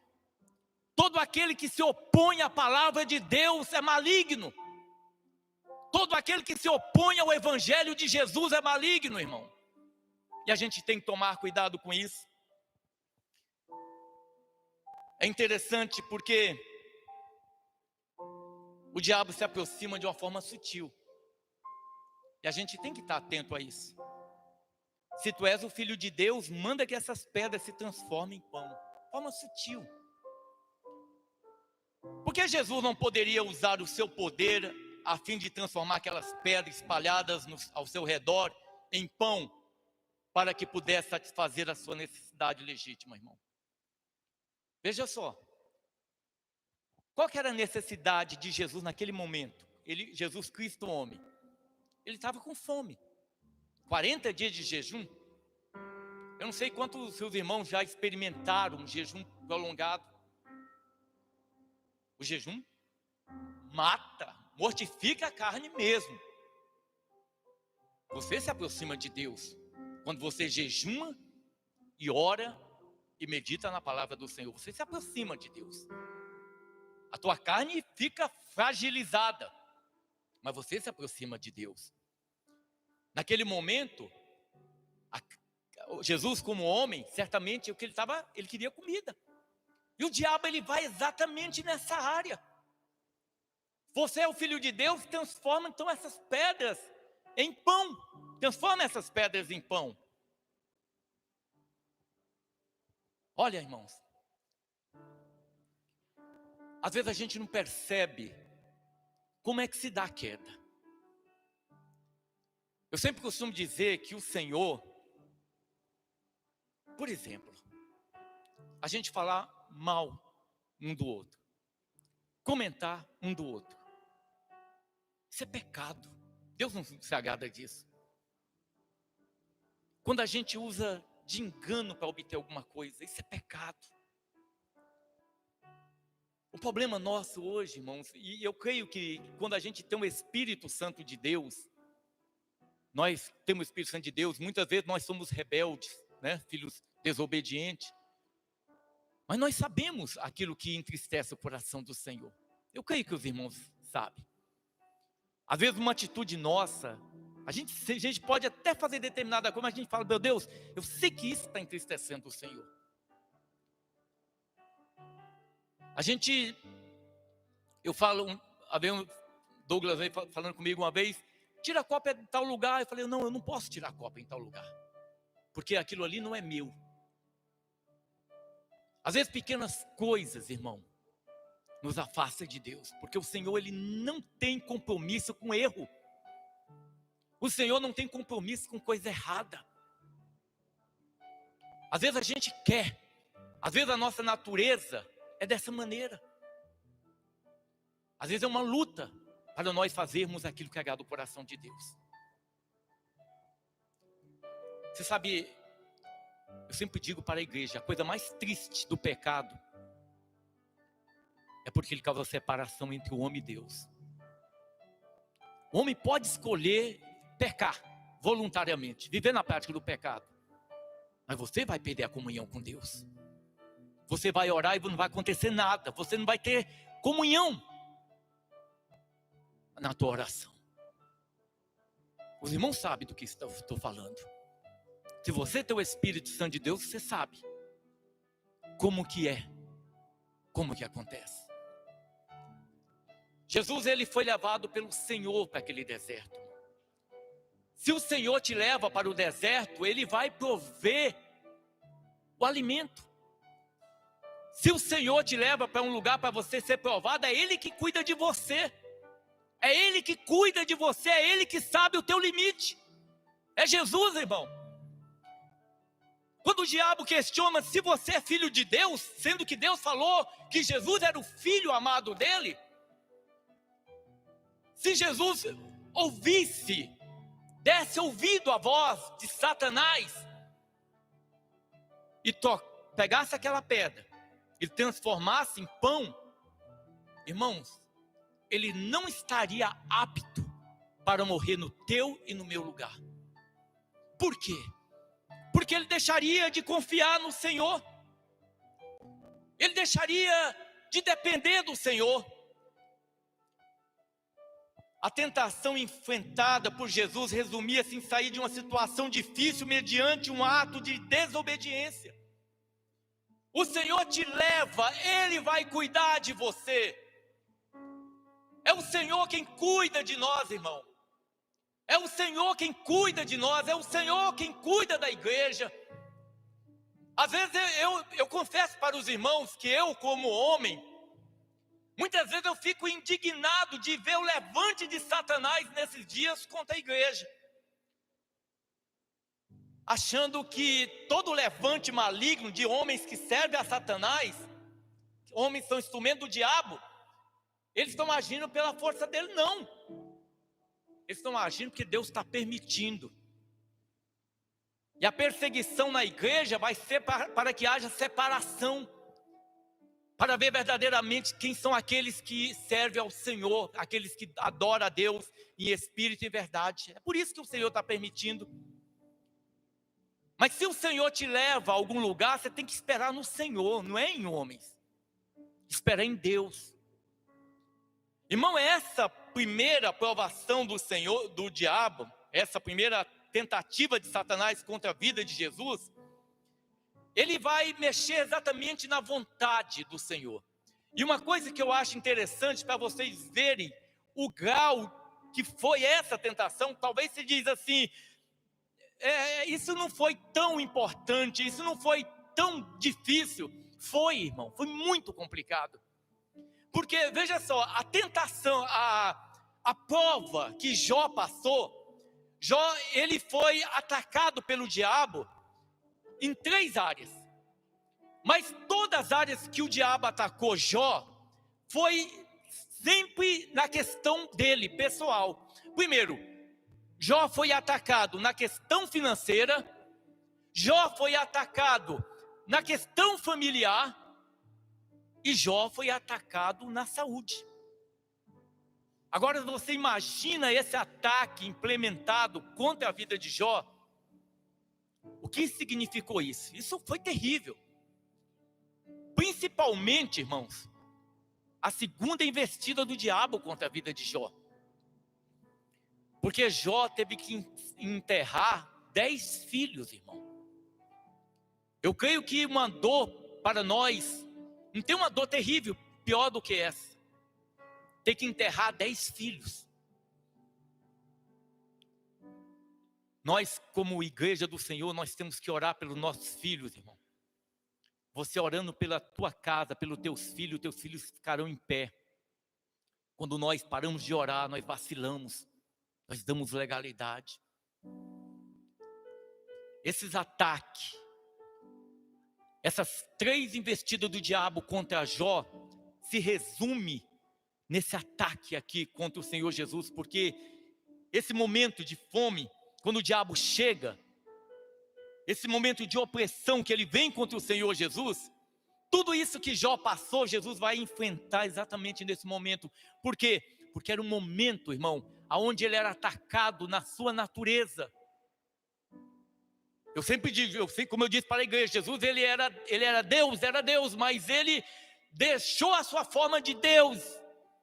Todo aquele que se opõe à palavra de Deus é maligno. Todo aquele que se opõe ao evangelho de Jesus é maligno, irmão. E a gente tem que tomar cuidado com isso. É interessante porque o diabo se aproxima de uma forma sutil. E a gente tem que estar atento a isso. Se tu és o filho de Deus, manda que essas pedras se transformem em pão. De forma sutil. Por que Jesus não poderia usar o seu poder a fim de transformar aquelas pedras espalhadas ao seu redor em pão, para que pudesse satisfazer a sua necessidade legítima, irmão? Veja só. Qual que era a necessidade de Jesus naquele momento? Jesus Cristo, homem. Ele estava com fome. 40 dias de jejum. Eu não sei quantos seus irmãos já experimentaram um jejum prolongado. O jejum mata, mortifica a carne mesmo. Você se aproxima de Deus quando você jejuma e ora e medita na palavra do Senhor. Você se aproxima de Deus. A tua carne fica fragilizada, mas você se aproxima de Deus. Naquele momento, Jesus como homem, certamente ele queria comida. E o diabo, ele vai exatamente nessa área. Você é o filho de Deus, transforma então essas pedras em pão. Transforma essas pedras em pão. Olha, irmãos. Às vezes a gente não percebe como é que se dá a queda. Eu sempre costumo dizer que o Senhor, por exemplo, a gente falar mal um do outro, comentar um do outro, isso é pecado. Deus não se agrada disso. Quando a gente usa de engano para obter alguma coisa, isso é pecado. O problema nosso hoje, irmãos, e eu creio que quando a gente tem o Espírito Santo de Deus, nós temos o Espírito Santo de Deus, muitas vezes nós somos rebeldes, né? Filhos desobedientes. Mas nós sabemos aquilo que entristece o coração do Senhor. Eu creio que os irmãos sabem. Às vezes uma atitude nossa, a gente pode até fazer determinada coisa, mas a gente fala, meu Deus, eu sei que isso está entristecendo o Senhor. Eu falo, Douglas veio falando comigo uma vez, tira a cópia de tal lugar. Eu falei, não, eu não posso tirar a cópia em tal lugar, porque aquilo ali não é meu. Às vezes pequenas coisas, irmão, nos afasta de Deus, porque o Senhor, ele não tem compromisso com erro. O Senhor não tem compromisso com coisa errada. Às vezes a gente quer, às vezes a nossa natureza é dessa maneira. Às vezes é uma luta para nós fazermos aquilo que agrada o coração de Deus. Você sabe, eu sempre digo para a igreja, a coisa mais triste do pecado é porque ele causa separação entre o homem e Deus. O homem pode escolher pecar voluntariamente, viver na prática do pecado, mas você vai perder a comunhão com Deus. Você vai orar e não vai acontecer nada. Você não vai ter comunhão na tua oração. Os irmãos sabem do que estou falando. Se você tem o Espírito Santo de Deus, você sabe como que é, como que acontece. Jesus, ele foi levado pelo Senhor para aquele deserto. Se o Senhor te leva para o deserto, ele vai prover o alimento. Se o Senhor te leva para um lugar para você ser provado, é Ele que cuida de você. É Ele que cuida de você, é Ele que sabe o teu limite. É Jesus, irmão. Quando o diabo questiona se você é filho de Deus, sendo que Deus falou que Jesus era o filho amado dele, se Jesus desse ouvido à voz de Satanás, e pegasse aquela pedra e transformasse em pão, irmãos, ele não estaria apto para morrer no teu e no meu lugar. Por quê? Porque ele deixaria de confiar no Senhor. Ele deixaria de depender do Senhor. A tentação enfrentada por Jesus resumia-se em sair de uma situação difícil mediante um ato de desobediência. O Senhor te leva, Ele vai cuidar de você. É o Senhor quem cuida de nós, irmão. É o Senhor quem cuida de nós, é o Senhor quem cuida da igreja. Às vezes eu confesso para os irmãos que eu, como homem, muitas vezes eu fico indignado de ver o levante de Satanás nesses dias contra a igreja. Achando que todo levante maligno de homens que servem a Satanás, homens são instrumento do diabo, eles estão agindo pela força dele. Não. Eles estão agindo porque Deus está permitindo. E a perseguição na igreja vai ser para que haja separação, para ver verdadeiramente quem são aqueles que servem ao Senhor, aqueles que adoram a Deus em espírito e em verdade. É por isso que o Senhor está permitindo. Mas se o Senhor te leva a algum lugar, você tem que esperar no Senhor, não é em homens. Esperar em Deus. Irmão, essa primeira provação do Senhor, do diabo, essa primeira tentativa de Satanás contra a vida de Jesus, ele vai mexer exatamente na vontade do Senhor. E uma coisa que eu acho interessante para vocês verem o grau que foi essa tentação, talvez se diz assim, isso não foi tão importante, isso não foi tão difícil. Foi, irmão, foi muito complicado. Porque, veja só, a tentação, a prova que Jó passou, ele foi atacado pelo diabo em 3 áreas. Mas todas as áreas que o diabo atacou Jó, foi sempre na questão dele, pessoal. Primeiro, Jó foi atacado na questão financeira, Jó foi atacado na questão familiar, e Jó foi atacado na saúde. Agora você imagina esse ataque implementado contra a vida de Jó. O que significou isso? Isso foi terrível. Principalmente, irmãos, a segunda investida do diabo contra a vida de Jó. Porque Jó teve que enterrar 10 filhos, irmão. Eu creio que uma dor para nós, não tem uma dor terrível, pior do que essa. Ter que enterrar 10 filhos. Nós, como igreja do Senhor, nós temos que orar pelos nossos filhos, irmão. Você orando pela tua casa, pelos teus filhos ficarão em pé. Quando nós paramos de orar, nós vacilamos, nós damos legalidade. Esses ataques, essas 3 investidas do diabo contra Jó, se resume nesse ataque aqui contra o Senhor Jesus, porque esse momento de fome, quando o diabo chega, esse momento de opressão que ele vem contra o Senhor Jesus, tudo isso que Jó passou, Jesus vai enfrentar exatamente nesse momento. Por quê? Porque era um momento, irmão, onde ele era atacado na sua natureza. Eu sempre digo, como eu disse para a igreja, Jesus ele era Deus, mas ele deixou a sua forma de Deus.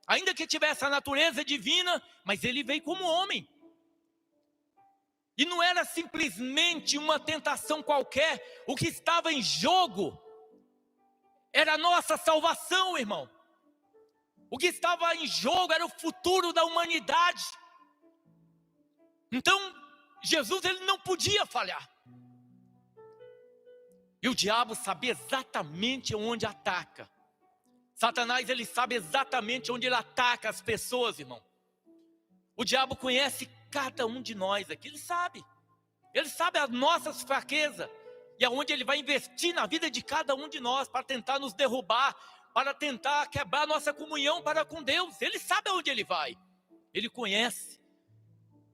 Ainda que tivesse a natureza divina, mas ele veio como homem. E não era simplesmente uma tentação qualquer. O que estava em jogo era a nossa salvação, irmão. O que estava em jogo era o futuro da humanidade. Então, Jesus ele não podia falhar. E o diabo sabia exatamente onde ataca. Satanás, ele sabe exatamente onde ele ataca as pessoas, irmão. O diabo conhece cada um de nós aqui, ele sabe. Ele sabe as nossas fraquezas. E aonde ele vai investir na vida de cada um de nós para tentar nos derrubar, para tentar quebrar nossa comunhão para com Deus. Ele sabe aonde ele vai. Ele conhece.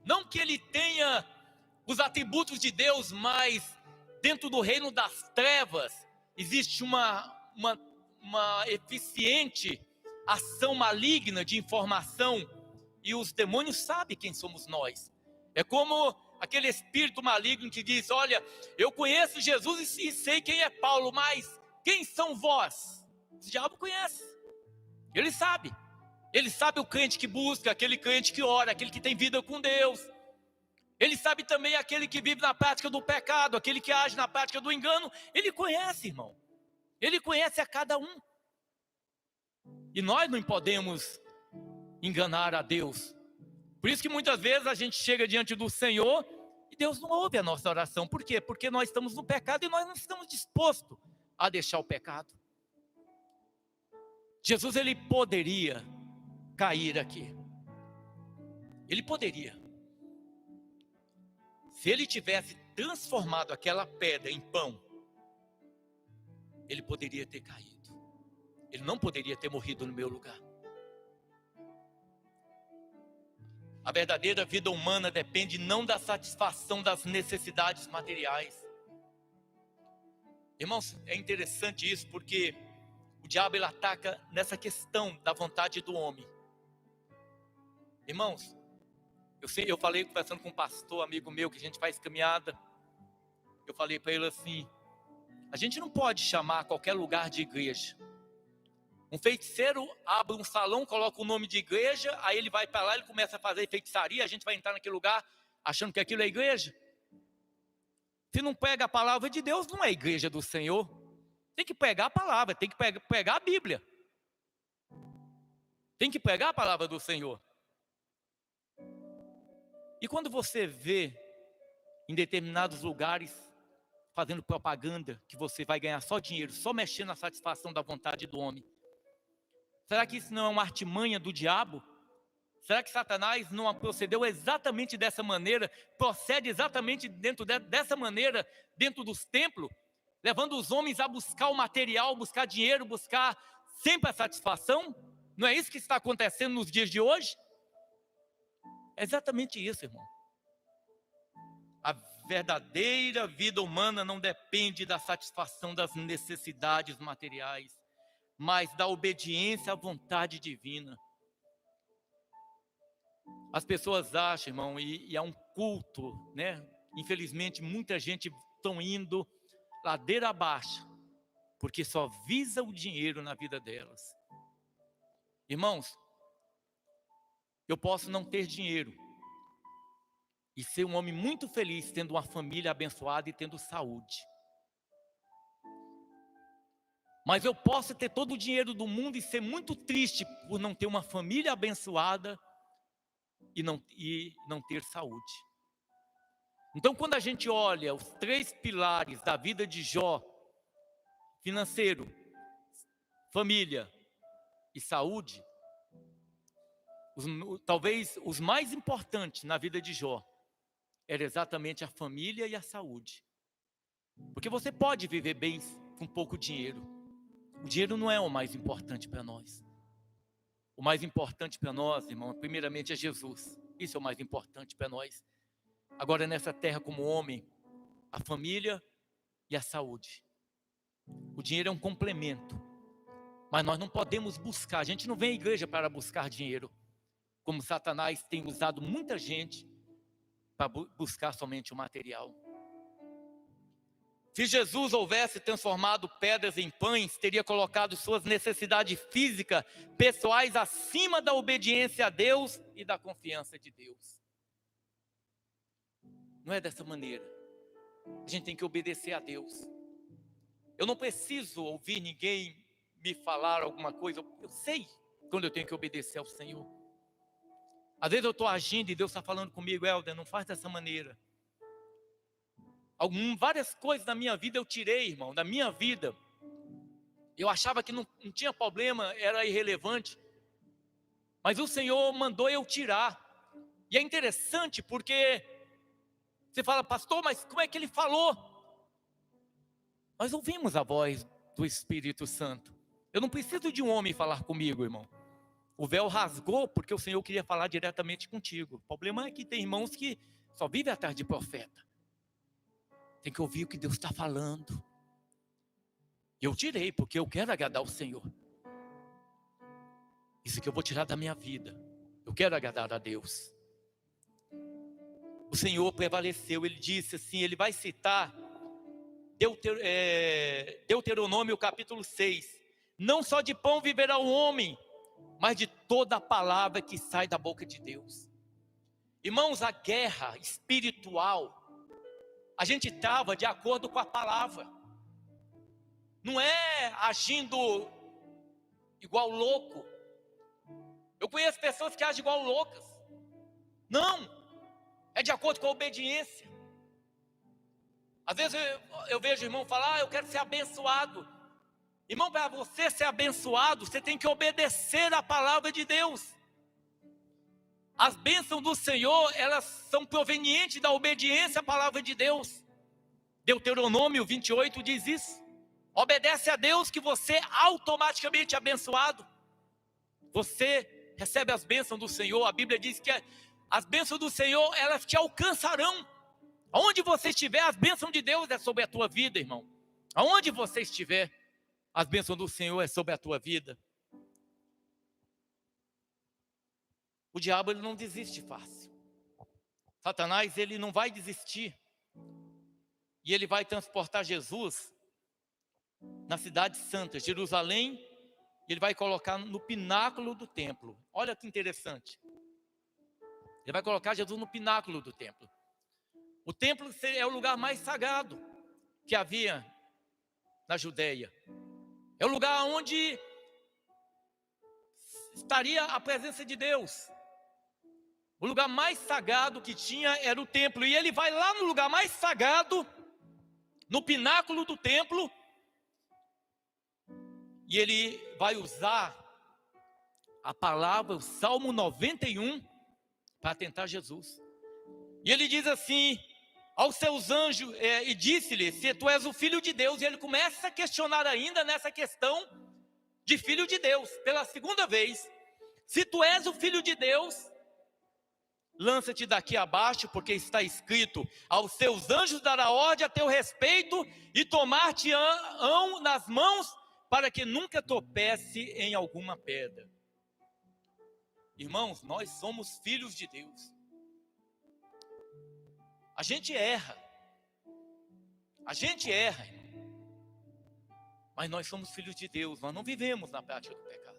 Não que ele tenha os atributos de Deus, mas dentro do reino das trevas, existe uma eficiente ação maligna de informação, e os demônios sabem quem somos nós. É como aquele espírito maligno que diz: olha, eu conheço Jesus e sei quem é Paulo, mas quem são vós? Esse diabo conhece, ele sabe. Ele sabe o crente que busca, aquele crente que ora, aquele que tem vida com Deus. Ele sabe também aquele que vive na prática do pecado, aquele que age na prática do engano. Ele conhece, irmão. Ele conhece a cada um. E nós não podemos enganar a Deus. Por isso que muitas vezes a gente chega diante do Senhor e Deus não ouve a nossa oração. Por quê? Porque nós estamos no pecado e nós não estamos dispostos a deixar o pecado. Jesus, ele poderia cair aqui. Ele poderia. Se ele tivesse transformado aquela pedra em pão, ele poderia ter caído. Ele não poderia ter morrido no meu lugar. A verdadeira vida humana depende não da satisfação das necessidades materiais. Irmãos, é interessante isso, porque o diabo, ele ataca nessa questão da vontade do homem. Irmãos, eu falei, conversando com um pastor, amigo meu, que a gente faz caminhada. Eu falei para ele assim: a gente não pode chamar qualquer lugar de igreja. Um feiticeiro abre um salão, coloca o nome de igreja, aí ele vai para lá, ele começa a fazer feitiçaria, a gente vai entrar naquele lugar achando que aquilo é igreja. Se não pega a palavra de Deus, não é igreja do Senhor. Tem que pegar a palavra, tem que pegar a Bíblia. Tem que pegar a palavra do Senhor. E quando você vê em determinados lugares fazendo propaganda que você vai ganhar só dinheiro, só mexendo na satisfação da vontade do homem, será que isso não é uma artimanha do diabo? Será que Satanás não procedeu exatamente dessa maneira, procede exatamente dessa maneira dentro dos templos, levando os homens a buscar o material, buscar dinheiro, buscar sempre a satisfação? Não é isso que está acontecendo nos dias de hoje? É exatamente isso, irmão. A verdadeira vida humana não depende da satisfação das necessidades materiais, mas da obediência à vontade divina. As pessoas acham, irmão, e é um culto, né? Infelizmente, muita gente estão indo ladeira abaixo, porque só visa o dinheiro na vida delas. Irmãos, eu posso não ter dinheiro e ser um homem muito feliz, tendo uma família abençoada e tendo saúde. Mas eu posso ter todo o dinheiro do mundo e ser muito triste por não ter uma família abençoada e não ter saúde. Então, quando a gente olha os 3 pilares da vida de Jó, financeiro, família e saúde, talvez os mais importantes na vida de Jó era exatamente a família e a saúde. Porque você pode viver bem com pouco dinheiro. O dinheiro não é o mais importante para nós. O mais importante para nós, irmão, primeiramente é Jesus. Isso é o mais importante para nós. Agora, nessa terra como homem, a família e a saúde. O dinheiro é um complemento. Mas nós não podemos buscar. A gente não vem à igreja para buscar dinheiro, como Satanás tem usado muita gente para buscar somente o material. Se Jesus houvesse transformado pedras em pães, teria colocado suas necessidades físicas, pessoais, acima da obediência a Deus e da confiança de Deus. Não é dessa maneira. A gente tem que obedecer a Deus. Eu não preciso ouvir ninguém me falar alguma coisa. Eu sei quando eu tenho que obedecer ao Senhor. Às vezes eu estou agindo e Deus está falando comigo: Helder, não faz dessa maneira. Várias coisas da minha vida eu tirei, irmão, da minha vida. Eu achava que não tinha problema, era irrelevante. Mas o Senhor mandou eu tirar. E é interessante porque você fala: pastor, mas como é que ele falou? Nós ouvimos a voz do Espírito Santo. Eu não preciso de um homem falar comigo, irmão. O véu rasgou porque o Senhor queria falar diretamente contigo. O problema é que tem irmãos que só vivem atrás de profeta. Tem que ouvir o que Deus está falando. Eu tirei, porque eu quero agradar o Senhor. Isso que eu vou tirar da minha vida. Eu quero agradar a Deus. O Senhor prevaleceu, ele disse assim, ele vai citar Deuteronômio capítulo 6. Não só de pão viverá o homem, mas de toda a palavra que sai da boca de Deus. Irmãos, a guerra espiritual, a gente trava de acordo com a palavra. Não é agindo igual louco. Eu conheço pessoas que agem igual loucas. Não, é de acordo com a obediência. Às vezes eu vejo o irmão falar, eu quero ser abençoado. Irmão, para você ser abençoado, você tem que obedecer a palavra de Deus. As bênçãos do Senhor, elas são provenientes da obediência à palavra de Deus. Deuteronômio 28 diz isso. Obedece a Deus que você é automaticamente abençoado. Você recebe as bênçãos do Senhor. A Bíblia diz que as bênçãos do Senhor, elas te alcançarão. Aonde você estiver, as bênçãos de Deus é sobre a tua vida, irmão. Aonde você estiver, as bênçãos do Senhor é sobre a tua vida. O diabo, ele não desiste fácil. Satanás, ele não vai desistir. E ele vai transportar Jesus na cidade santa, Jerusalém. Ele vai colocar no pináculo do templo. Olha que interessante. Ele vai colocar Jesus no pináculo do templo. O templo é o lugar mais sagrado que havia na Judeia. É o lugar onde estaria a presença de Deus. O lugar mais sagrado que tinha era o templo. E ele vai lá no lugar mais sagrado, no pináculo do templo, e ele vai usar a palavra, o Salmo 91, para tentar Jesus. E ele diz assim, aos seus anjos, e disse-lhe, se tu és o Filho de Deus, e ele começa a questionar ainda nessa questão de Filho de Deus, pela segunda vez, se tu és o Filho de Deus, lança-te daqui abaixo, porque está escrito, aos seus anjos dará ordem a teu respeito, e tomar-te-ão nas mãos, para que nunca tropece em alguma pedra. Irmãos, nós somos filhos de Deus. A gente erra. A gente erra, irmão. Mas nós somos filhos de Deus, nós não vivemos na prática do pecado.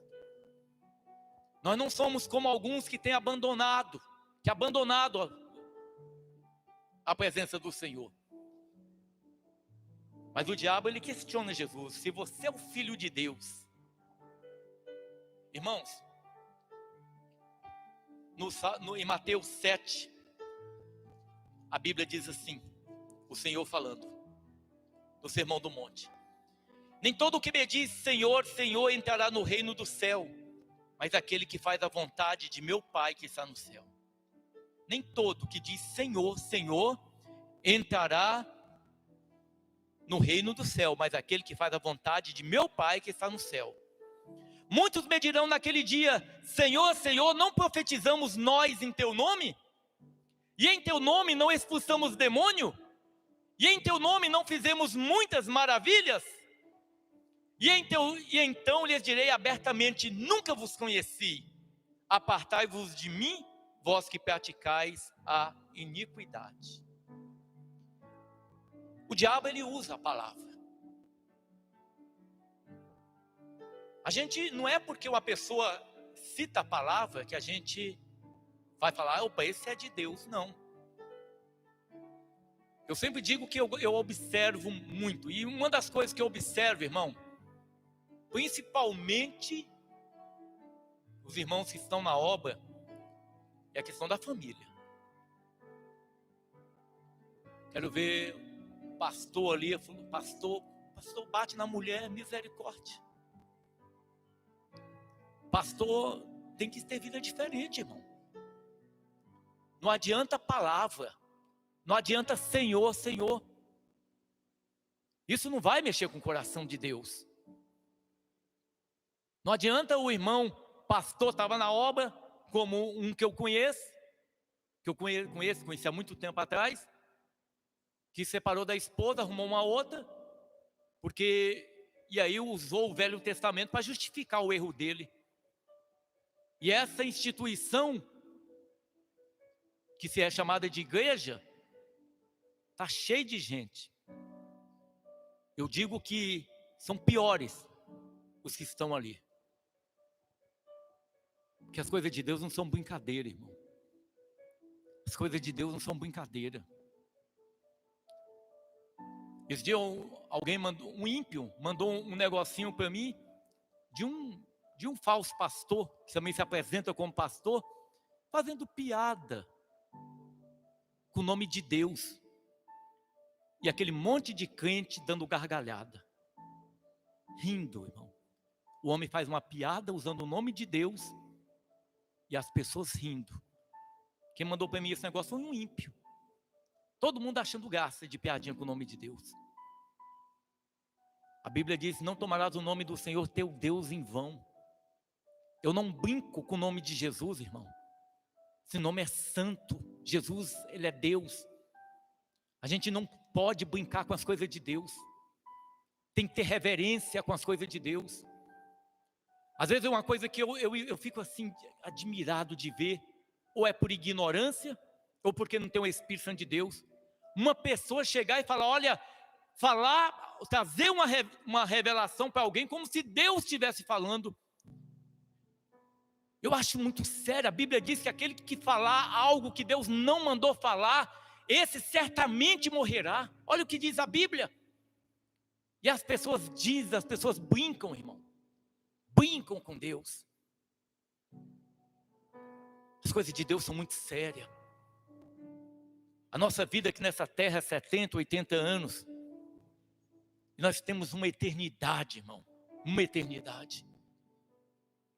Nós não somos como alguns que têm abandonado a presença do Senhor. Mas o diabo, ele questiona Jesus, se você é o Filho de Deus. Irmãos, em Mateus 7, a Bíblia diz assim, o Senhor falando, no Sermão do Monte. Nem todo o que me diz Senhor, Senhor entrará no reino do céu, mas aquele que faz a vontade de meu Pai que está no céu. Nem todo que diz Senhor, Senhor entrará no reino do céu, mas aquele que faz a vontade de meu Pai que está no céu. Muitos me dirão naquele dia, Senhor, Senhor, não profetizamos nós em teu nome? E em teu nome não expulsamos demônio? E em teu nome não fizemos muitas maravilhas? E então lhes direi abertamente, nunca vos conheci. Apartai-vos de mim, vós que praticais a iniquidade. O diabo, ele usa a palavra. A gente, não é porque uma pessoa cita a palavra que a gente vai falar, opa, esse é de Deus, não. Eu sempre digo que eu observo muito, e uma das coisas que eu observo, irmão, principalmente os irmãos que estão na obra, é a questão da família. Quero ver o pastor ali, pastor bate na mulher, misericórdia. Pastor tem que ter vida diferente, irmão. Não adianta palavra, não adianta Senhor, Senhor. Isso não vai mexer com o coração de Deus. Não adianta o irmão pastor estava na obra, como um que eu conheço, conheci há muito tempo atrás. que separou da esposa, arrumou uma outra, e aí usou o Velho Testamento para justificar o erro dele. E essa instituição, que se é chamada de igreja, está cheia de gente. Eu digo que são piores os que estão ali. Porque as coisas de Deus não são brincadeira, irmão. As coisas de Deus não são brincadeira. Esse dia alguém mandou, um ímpio, mandou um negocinho para mim de um falso pastor, que também se apresenta como pastor, fazendo piada com o nome de Deus. E aquele monte de crente dando gargalhada, rindo, irmão. O homem faz uma piada usando o nome de Deus e as pessoas rindo. Quem mandou para mim esse negócio foi um ímpio. Todo mundo achando graça de piadinha com o nome de Deus. A Bíblia diz: não tomarás o nome do Senhor teu Deus em vão. Eu não brinco com o nome de Jesus, irmão. Esse nome é santo. Jesus, ele é Deus. A gente não pode brincar com as coisas de Deus. Tem que ter reverência com as coisas de Deus. Às vezes é uma coisa que eu fico assim, admirado de ver, ou é por ignorância, ou porque não tem o Espírito Santo de Deus. Uma pessoa chegar e falar, olha, trazer uma revelação para alguém como se Deus estivesse falando. Eu acho muito sério. A Bíblia diz que aquele que falar algo que Deus não mandou falar, esse certamente morrerá. Olha o que diz a Bíblia. E as pessoas brincam, irmão. Brincam com Deus. As coisas de Deus são muito sérias. A nossa vida aqui nessa terra é 70, 80 anos. E nós temos uma eternidade, irmão. Uma eternidade.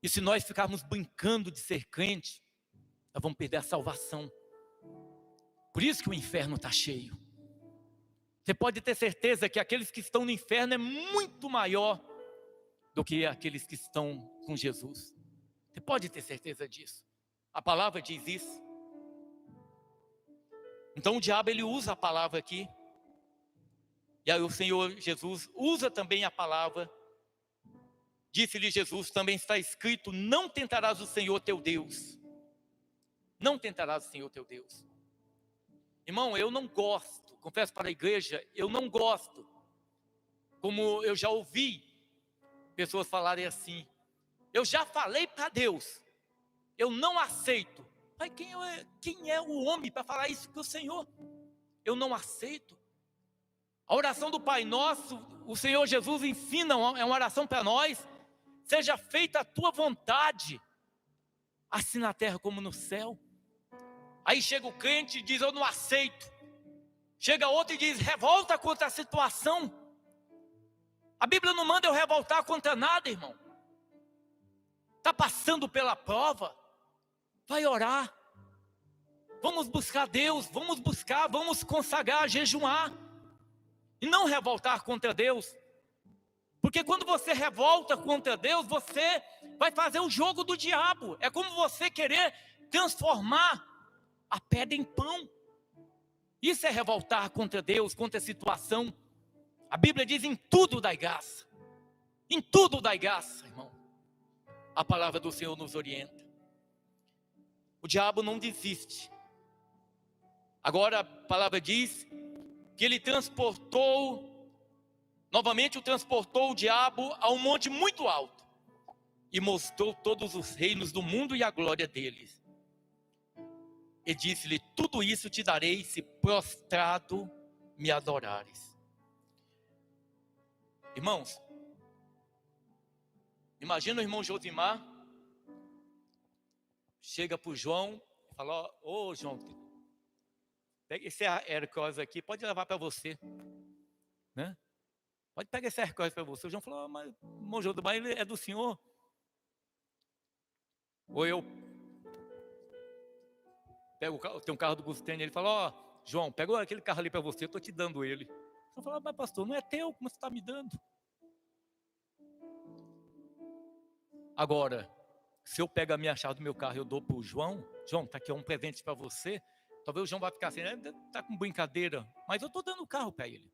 E se nós ficarmos brincando de ser crente, nós vamos perder a salvação. Por isso que o inferno está cheio. Você pode ter certeza que aqueles que estão no inferno é muito maior do que aqueles que estão com Jesus. Você pode ter certeza disso. A palavra diz isso. Então o diabo, ele usa a palavra aqui. E aí o Senhor Jesus usa também a palavra. Disse-lhe Jesus, também está escrito, não tentarás o Senhor teu Deus. Não tentarás o Senhor teu Deus. Irmão, eu não gosto, confesso para a igreja, eu não gosto. Como eu já ouvi pessoas falarem assim, eu já falei para Deus, eu não aceito. Mas quem é o homem para falar isso para o Senhor? Eu não aceito. A oração do Pai Nosso, o Senhor Jesus ensina, é uma oração para nós. Seja feita a tua vontade, assim na terra como no céu. Aí chega o crente e diz, eu não aceito. Chega outro e diz, revolta contra a situação. A Bíblia não manda eu revoltar contra nada, irmão. Está passando pela prova, vai orar. Vamos buscar Deus, vamos consagrar, jejuar. E não revoltar contra Deus. Porque quando você revolta contra Deus, você vai fazer o jogo do diabo. É como você querer transformar a pedra em pão. Isso é revoltar contra Deus, contra a situação. A Bíblia diz, em tudo dai graça. Em tudo dai graça, irmão. A palavra do Senhor nos orienta. O diabo não desiste. Agora a palavra diz que ele novamente transportou o diabo a um monte muito alto e mostrou todos os reinos do mundo e a glória deles. E disse-lhe, tudo isso te darei se prostrado me adorares. Irmãos, imagina o irmão Josimar, chega para o João e fala, ô João, pega esse Hercós aqui, pode levar para você, né? Pode pegar esse Hercós para você. O João falou, mas o irmão Josimar, ele é do senhor. Ou eu tem um carro do Gustênio, ele fala, João, pega aquele carro ali para você, eu estou te dando ele. Eu falo, mas pastor, não é teu, como você está me dando? Agora, se eu pego a minha chave do meu carro e eu dou para o João, está aqui um presente para você, Talvez o João vai ficar assim, tá com brincadeira, mas eu estou dando o carro para ele.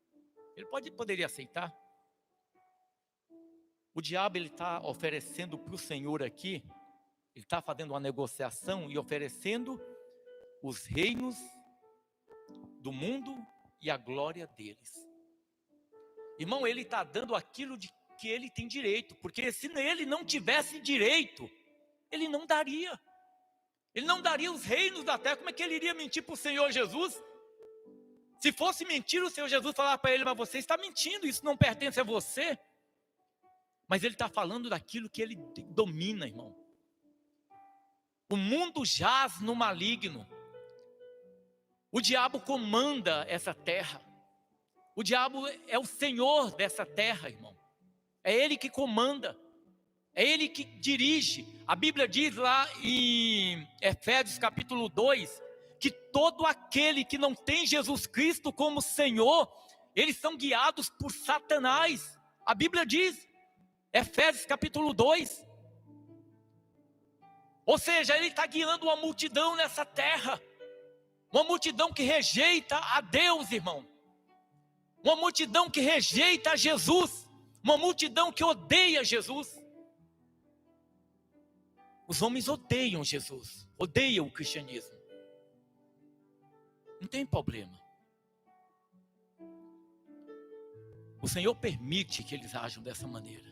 Ele poderia aceitar. O diabo, ele está oferecendo para o Senhor aqui, ele está fazendo uma negociação e oferecendo os reinos do mundo e a glória deles. Irmão, ele está dando aquilo de que ele tem direito, porque se ele não tivesse direito, ele não daria. Ele não daria os reinos da terra. Como é que ele iria mentir para o Senhor Jesus? Se fosse mentir, o Senhor Jesus falava para ele, mas você está mentindo, isso não pertence a você. Mas ele está falando daquilo que ele domina, irmão. O mundo jaz no maligno. O diabo comanda essa terra. O diabo é o senhor dessa terra, irmão. É ele que comanda. É ele que dirige. A Bíblia diz lá em Efésios capítulo 2, que todo aquele que não tem Jesus Cristo como Senhor, eles são guiados por Satanás. A Bíblia diz, Efésios capítulo 2. Ou seja, ele está guiando uma multidão nessa terra. Uma multidão que rejeita a Deus, irmão. Uma multidão que rejeita a Jesus. Uma multidão que odeia Jesus. Os homens odeiam Jesus, odeiam o cristianismo. Não tem problema. O Senhor permite que eles ajam dessa maneira.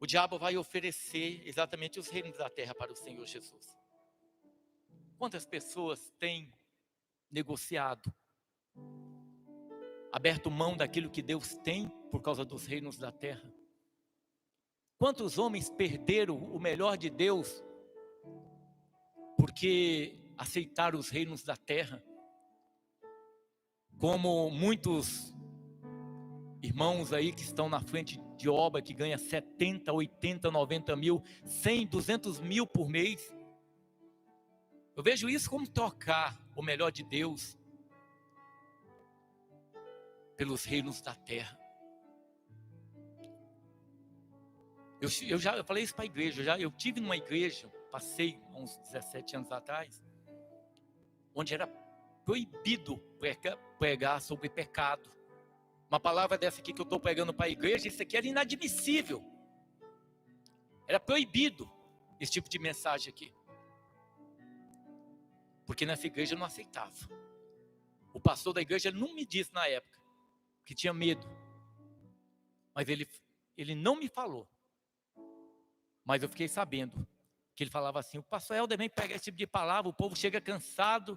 O diabo vai oferecer exatamente os reinos da terra para o Senhor Jesus. Quantas pessoas têm negociado, aberto mão daquilo que Deus tem por causa dos reinos da terra? Quantos homens perderam o melhor de Deus porque aceitaram os reinos da terra? Como muitos irmãos aí que estão na frente de obra, que ganha 70, 80, 90 mil, 100, 200 mil por mês. Eu vejo isso como trocar o melhor de Deus pelos reinos da terra. Eu falei isso para a igreja, eu tive numa igreja, passei uns 17 anos atrás, onde era proibido pregar sobre pecado. Uma palavra dessa aqui que eu estou pregando para a igreja, isso aqui era inadmissível. Era proibido esse tipo de mensagem aqui. Porque nessa igreja eu não aceitava. O pastor da igreja não me disse na época que tinha medo. Mas ele não me falou. Mas eu fiquei sabendo que ele falava assim: o pastor Helder vem pegar esse tipo de palavra, o povo chega cansado,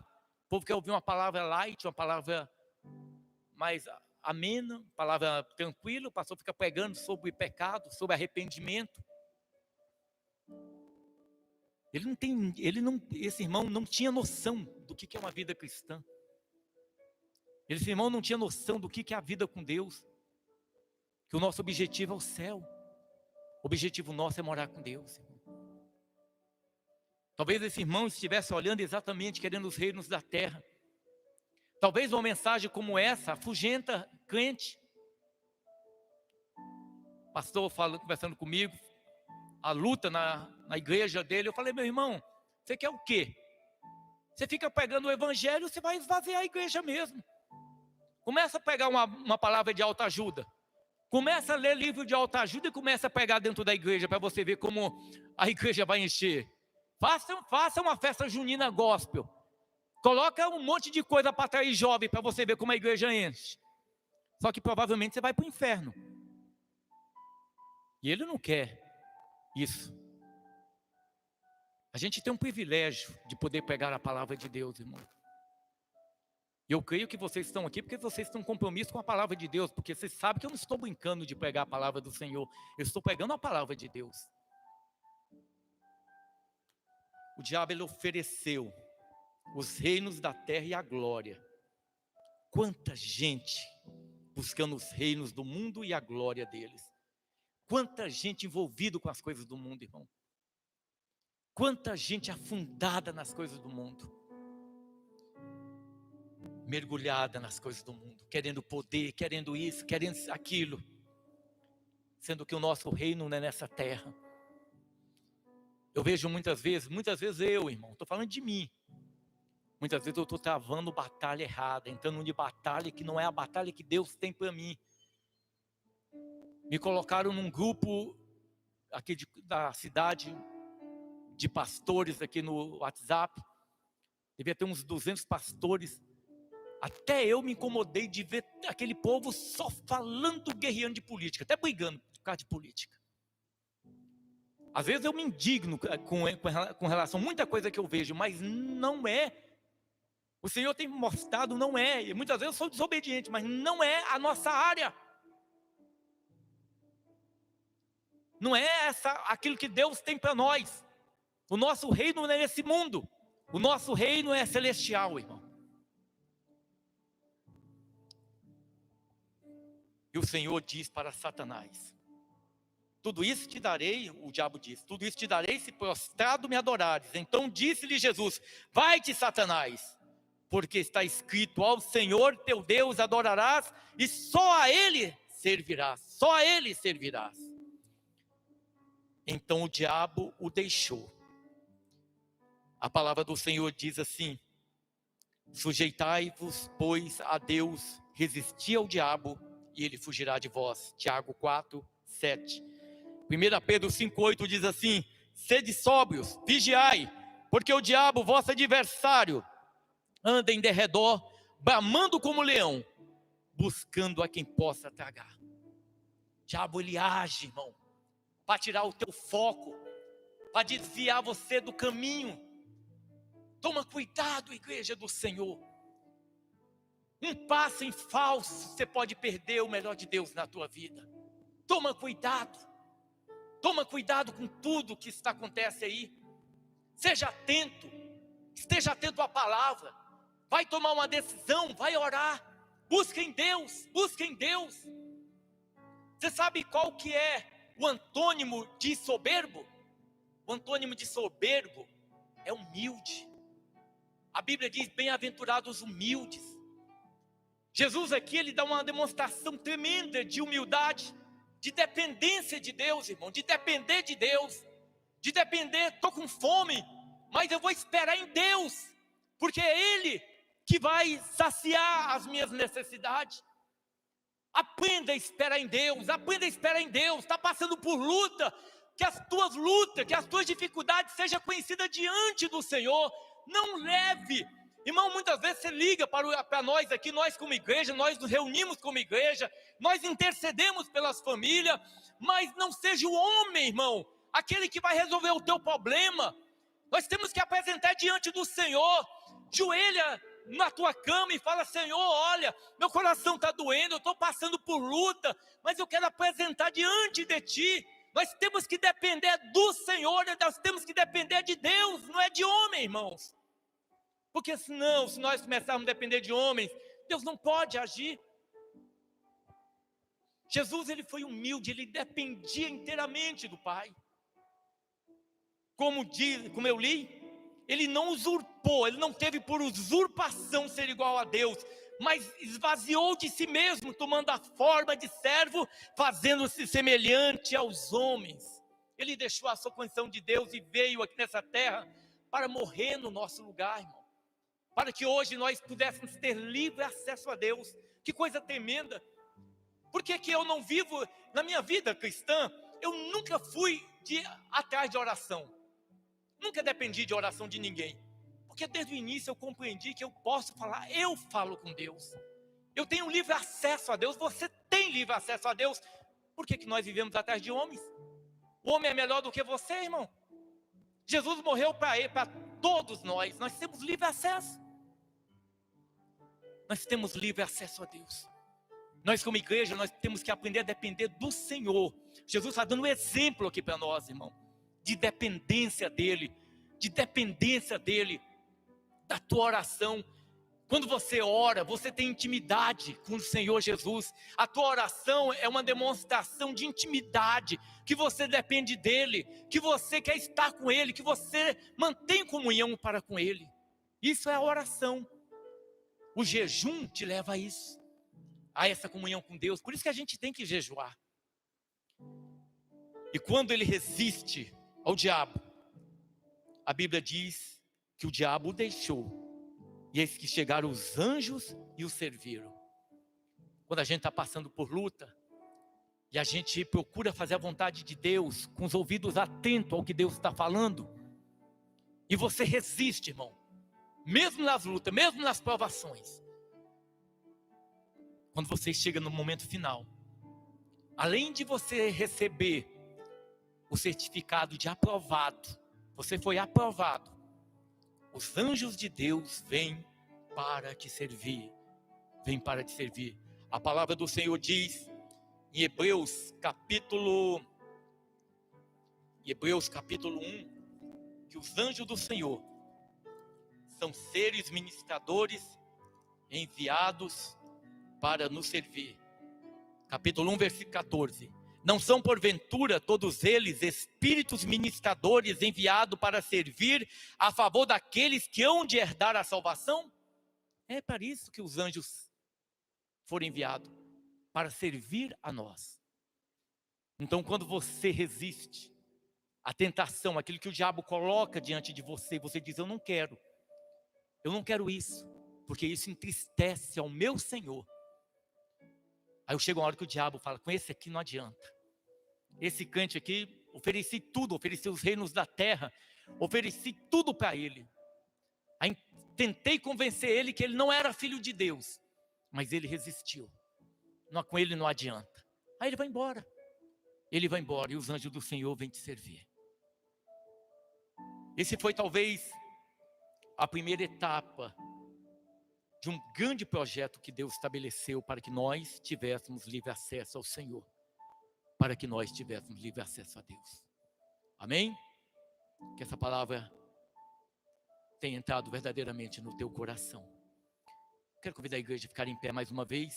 o povo quer ouvir uma palavra light, uma palavra mais amena, uma palavra tranquila. O pastor fica pregando sobre pecado, sobre arrependimento. Esse irmão não tinha noção do que é uma vida cristã. Esse irmão não tinha noção do que é a vida com Deus. Que o nosso objetivo é o céu. O objetivo nosso é morar com Deus. Talvez esse irmão estivesse olhando exatamente, querendo os reinos da terra. Talvez uma mensagem como essa afugenta crente. Pastor conversando comigo, a luta na igreja dele. Eu falei: meu irmão, você quer o quê? Você fica pegando o evangelho, você vai esvaziar a igreja mesmo. Começa a pegar uma palavra de autoajuda. Começa a ler livro de autoajuda e começa a pegar dentro da igreja para você ver como a igreja vai encher. Faça uma festa junina gospel. Coloca um monte de coisa para atrair jovem para você ver como a igreja enche. Só que provavelmente você vai para o inferno. E ele não quer isso. A gente tem um privilégio de poder pegar a palavra de Deus, irmão. E eu creio que vocês estão aqui porque vocês têm um compromisso com a palavra de Deus, porque vocês sabem que eu não estou brincando de pregar a palavra do Senhor, eu estou pregando a palavra de Deus. O diabo, ele ofereceu os reinos da terra e a glória. Quanta gente buscando os reinos do mundo e a glória deles. Quanta gente envolvida com as coisas do mundo, irmão. Quanta gente afundada nas coisas do mundo. Mergulhada nas coisas do mundo, querendo poder, querendo isso, querendo aquilo, sendo que o nosso reino não é nessa terra. Eu vejo muitas vezes eu, irmão, estou falando de mim. Muitas vezes eu estou travando batalha errada, entrando de batalha que não é a batalha que Deus tem para mim. Me colocaram num grupo aqui da cidade, de pastores aqui no WhatsApp. Devia ter uns 200 pastores. Até eu me incomodei de ver aquele povo só falando, guerreando de política, até brigando por causa de política. Às vezes eu me indigno com relação a muita coisa que eu vejo, mas não é. O Senhor tem mostrado, não é. E muitas vezes eu sou desobediente, mas não é a nossa área. Não é aquilo que Deus tem para nós. O nosso reino não é nesse mundo. O nosso reino é celestial, irmão. E o Senhor diz para Satanás: tudo isso te darei, o diabo diz, tudo isso te darei se prostrado me adorares. Então disse-lhe Jesus: vai-te, Satanás, porque está escrito: ao Senhor teu Deus adorarás e só a Ele servirás, só a Ele servirás. Então o diabo o deixou. A palavra do Senhor diz assim: sujeitai-vos, pois, a Deus, resisti ao diabo e ele fugirá de vós. Tiago 4, 7. 1 Pedro 5,8 diz assim: sede sóbrios, vigiai, porque o diabo, vosso adversário, anda em derredor, bramando como leão, buscando a quem possa tragar. O diabo, ele age, irmão, para tirar o teu foco, para desviar você do caminho. Toma cuidado, igreja do Senhor. Um passo em falso, você pode perder o melhor de Deus na tua vida. Toma cuidado. Toma cuidado com tudo que acontece aí. Seja atento. Esteja atento à palavra. Vai tomar uma decisão, vai orar. Busca em Deus, busca em Deus. Você sabe qual que é o antônimo de soberbo? O antônimo de soberbo é humilde. A Bíblia diz: bem-aventurados os humildes. Jesus aqui, ele dá uma demonstração tremenda de humildade, de dependência de Deus, irmão, de depender de Deus, de depender. Estou com fome, mas eu vou esperar em Deus, porque é Ele que vai saciar as minhas necessidades. Aprenda a esperar em Deus, aprenda a esperar em Deus. Está passando por luta, que as tuas lutas, que as tuas dificuldades sejam conhecidas diante do Senhor. Não leve, irmão, muitas vezes você liga para nós aqui, nós como igreja, nós nos reunimos como igreja, nós intercedemos pelas famílias, mas não seja o homem, irmão, aquele que vai resolver o teu problema. Nós temos que apresentar diante do Senhor. Joelha na tua cama e fala: Senhor, olha, meu coração está doendo, eu estou passando por luta, mas eu quero apresentar diante de Ti. Nós temos que depender do Senhor, nós temos que depender de Deus, não é de homem, irmãos. Porque senão, se nós começarmos a depender de homens, Deus não pode agir. Jesus, ele foi humilde, ele dependia inteiramente do Pai. Como eu li, ele não usurpou, ele não teve por usurpação ser igual a Deus, mas esvaziou de si mesmo, tomando a forma de servo, fazendo-se semelhante aos homens. Ele deixou a sua condição de Deus e veio aqui nessa terra para morrer no nosso lugar, irmão, para que hoje nós pudéssemos ter livre acesso a Deus. Que coisa tremenda. Por que eu não vivo, na minha vida cristã, eu nunca fui atrás de oração, nunca dependi de oração de ninguém, porque desde o início eu compreendi que eu posso falar, eu falo com Deus, eu tenho livre acesso a Deus, você tem livre acesso a Deus. Por que nós vivemos atrás de homens? O homem é melhor do que você, irmão? Jesus morreu para todos nós temos livre acesso. Nós temos livre acesso a Deus. Nós como igreja, nós temos que aprender a depender do Senhor. Jesus está dando um exemplo aqui para nós, irmão, de dependência dEle, da tua oração. Quando você ora, você tem intimidade com o Senhor Jesus. A tua oração é uma demonstração de intimidade, que você depende dEle, que você quer estar com Ele, que você mantém comunhão para com Ele. Isso é a oração. O jejum te leva a isso, a essa comunhão com Deus. Por isso que a gente tem que jejuar. E quando ele resiste ao diabo, a Bíblia diz que o diabo o deixou, e eis que chegaram os anjos e o serviram. Quando a gente está passando por luta, e a gente procura fazer a vontade de Deus, com os ouvidos atentos ao que Deus está falando, e você resiste, irmão, mesmo nas lutas, mesmo nas provações, quando você chega no momento final, além de você receber o certificado de aprovado, você foi aprovado, os anjos de Deus vêm para te servir, vêm para te servir. A palavra do Senhor diz em Hebreus capítulo 1, que os anjos do Senhor são seres ministradores enviados para nos servir. Capítulo 1, versículo 14. Não são porventura todos eles espíritos ministradores enviados para servir a favor daqueles que hão de herdar a salvação? É para isso que os anjos foram enviados, para servir a nós. Então, quando você resiste à tentação, aquilo que o diabo coloca diante de você, você diz: eu não quero isso, porque isso entristece ao meu Senhor. Aí eu chego uma hora que o diabo fala: com esse aqui não adianta. Esse crente aqui, ofereci tudo, ofereci os reinos da terra, ofereci tudo para ele. Aí tentei convencer ele que ele não era filho de Deus, mas ele resistiu. Não, com ele não adianta. Aí ele vai embora. Ele vai embora e os anjos do Senhor vêm te servir. Esse foi talvez a primeira etapa de um grande projeto que Deus estabeleceu para que nós tivéssemos livre acesso ao Senhor, para que nós tivéssemos livre acesso a Deus. Amém? Que essa palavra tenha entrado verdadeiramente no teu coração. Quero convidar a igreja a ficar em pé mais uma vez,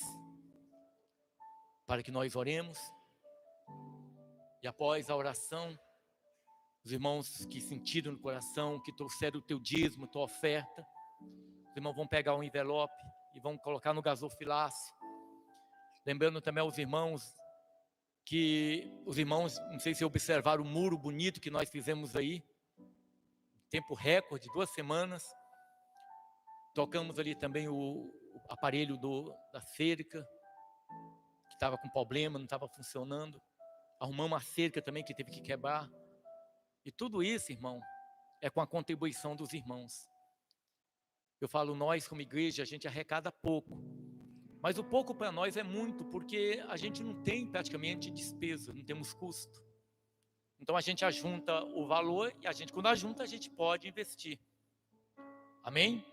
para que nós oremos. E após a oração, os irmãos que sentiram no coração, que trouxeram o teu dízimo, tua oferta, os irmãos vão pegar um envelope e vão colocar no gasofilácio. Lembrando também aos irmãos que não sei se observaram o muro bonito que nós fizemos aí, tempo recorde, 2 semanas. Tocamos ali também o aparelho da cerca, que estava com problema, não estava funcionando. Arrumamos a cerca também que teve que quebrar. E tudo isso, irmão, é com a contribuição dos irmãos. Eu falo, nós como igreja, a gente arrecada pouco. Mas o pouco para nós é muito, porque a gente não tem praticamente despesa, não temos custo. Então a gente ajunta o valor e quando ajunta, a gente pode investir. Amém?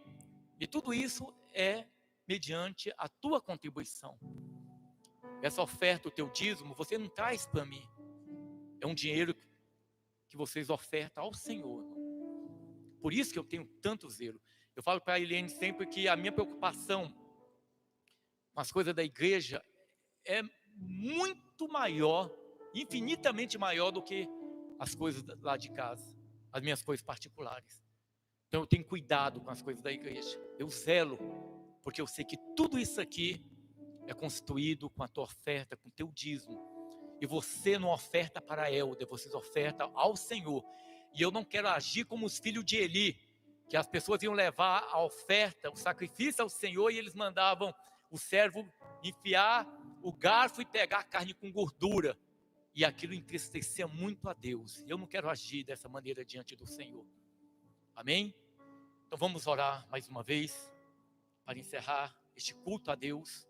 E tudo isso é mediante a tua contribuição. Essa oferta, o teu dízimo, você não traz para mim. É um dinheiro que vocês ofertam ao Senhor. Por isso que eu tenho tanto zelo. Eu falo para a Helene sempre que a minha preocupação com as coisas da igreja é muito maior, infinitamente maior do que as coisas lá de casa, as minhas coisas particulares. Então eu tenho cuidado com as coisas da igreja. Eu zelo, porque eu sei que tudo isso aqui é constituído com a tua oferta, com o teu dízimo. E você não oferta para a Helder, vocês ofertam ao Senhor. E eu não quero agir como os filhos de Eli, que as pessoas iam levar a oferta, o sacrifício ao Senhor, e eles mandavam o servo enfiar o garfo e pegar a carne com gordura. E aquilo entristecia muito a Deus. Eu não quero agir dessa maneira diante do Senhor. Amém? Então vamos orar mais uma vez, para encerrar este culto a Deus.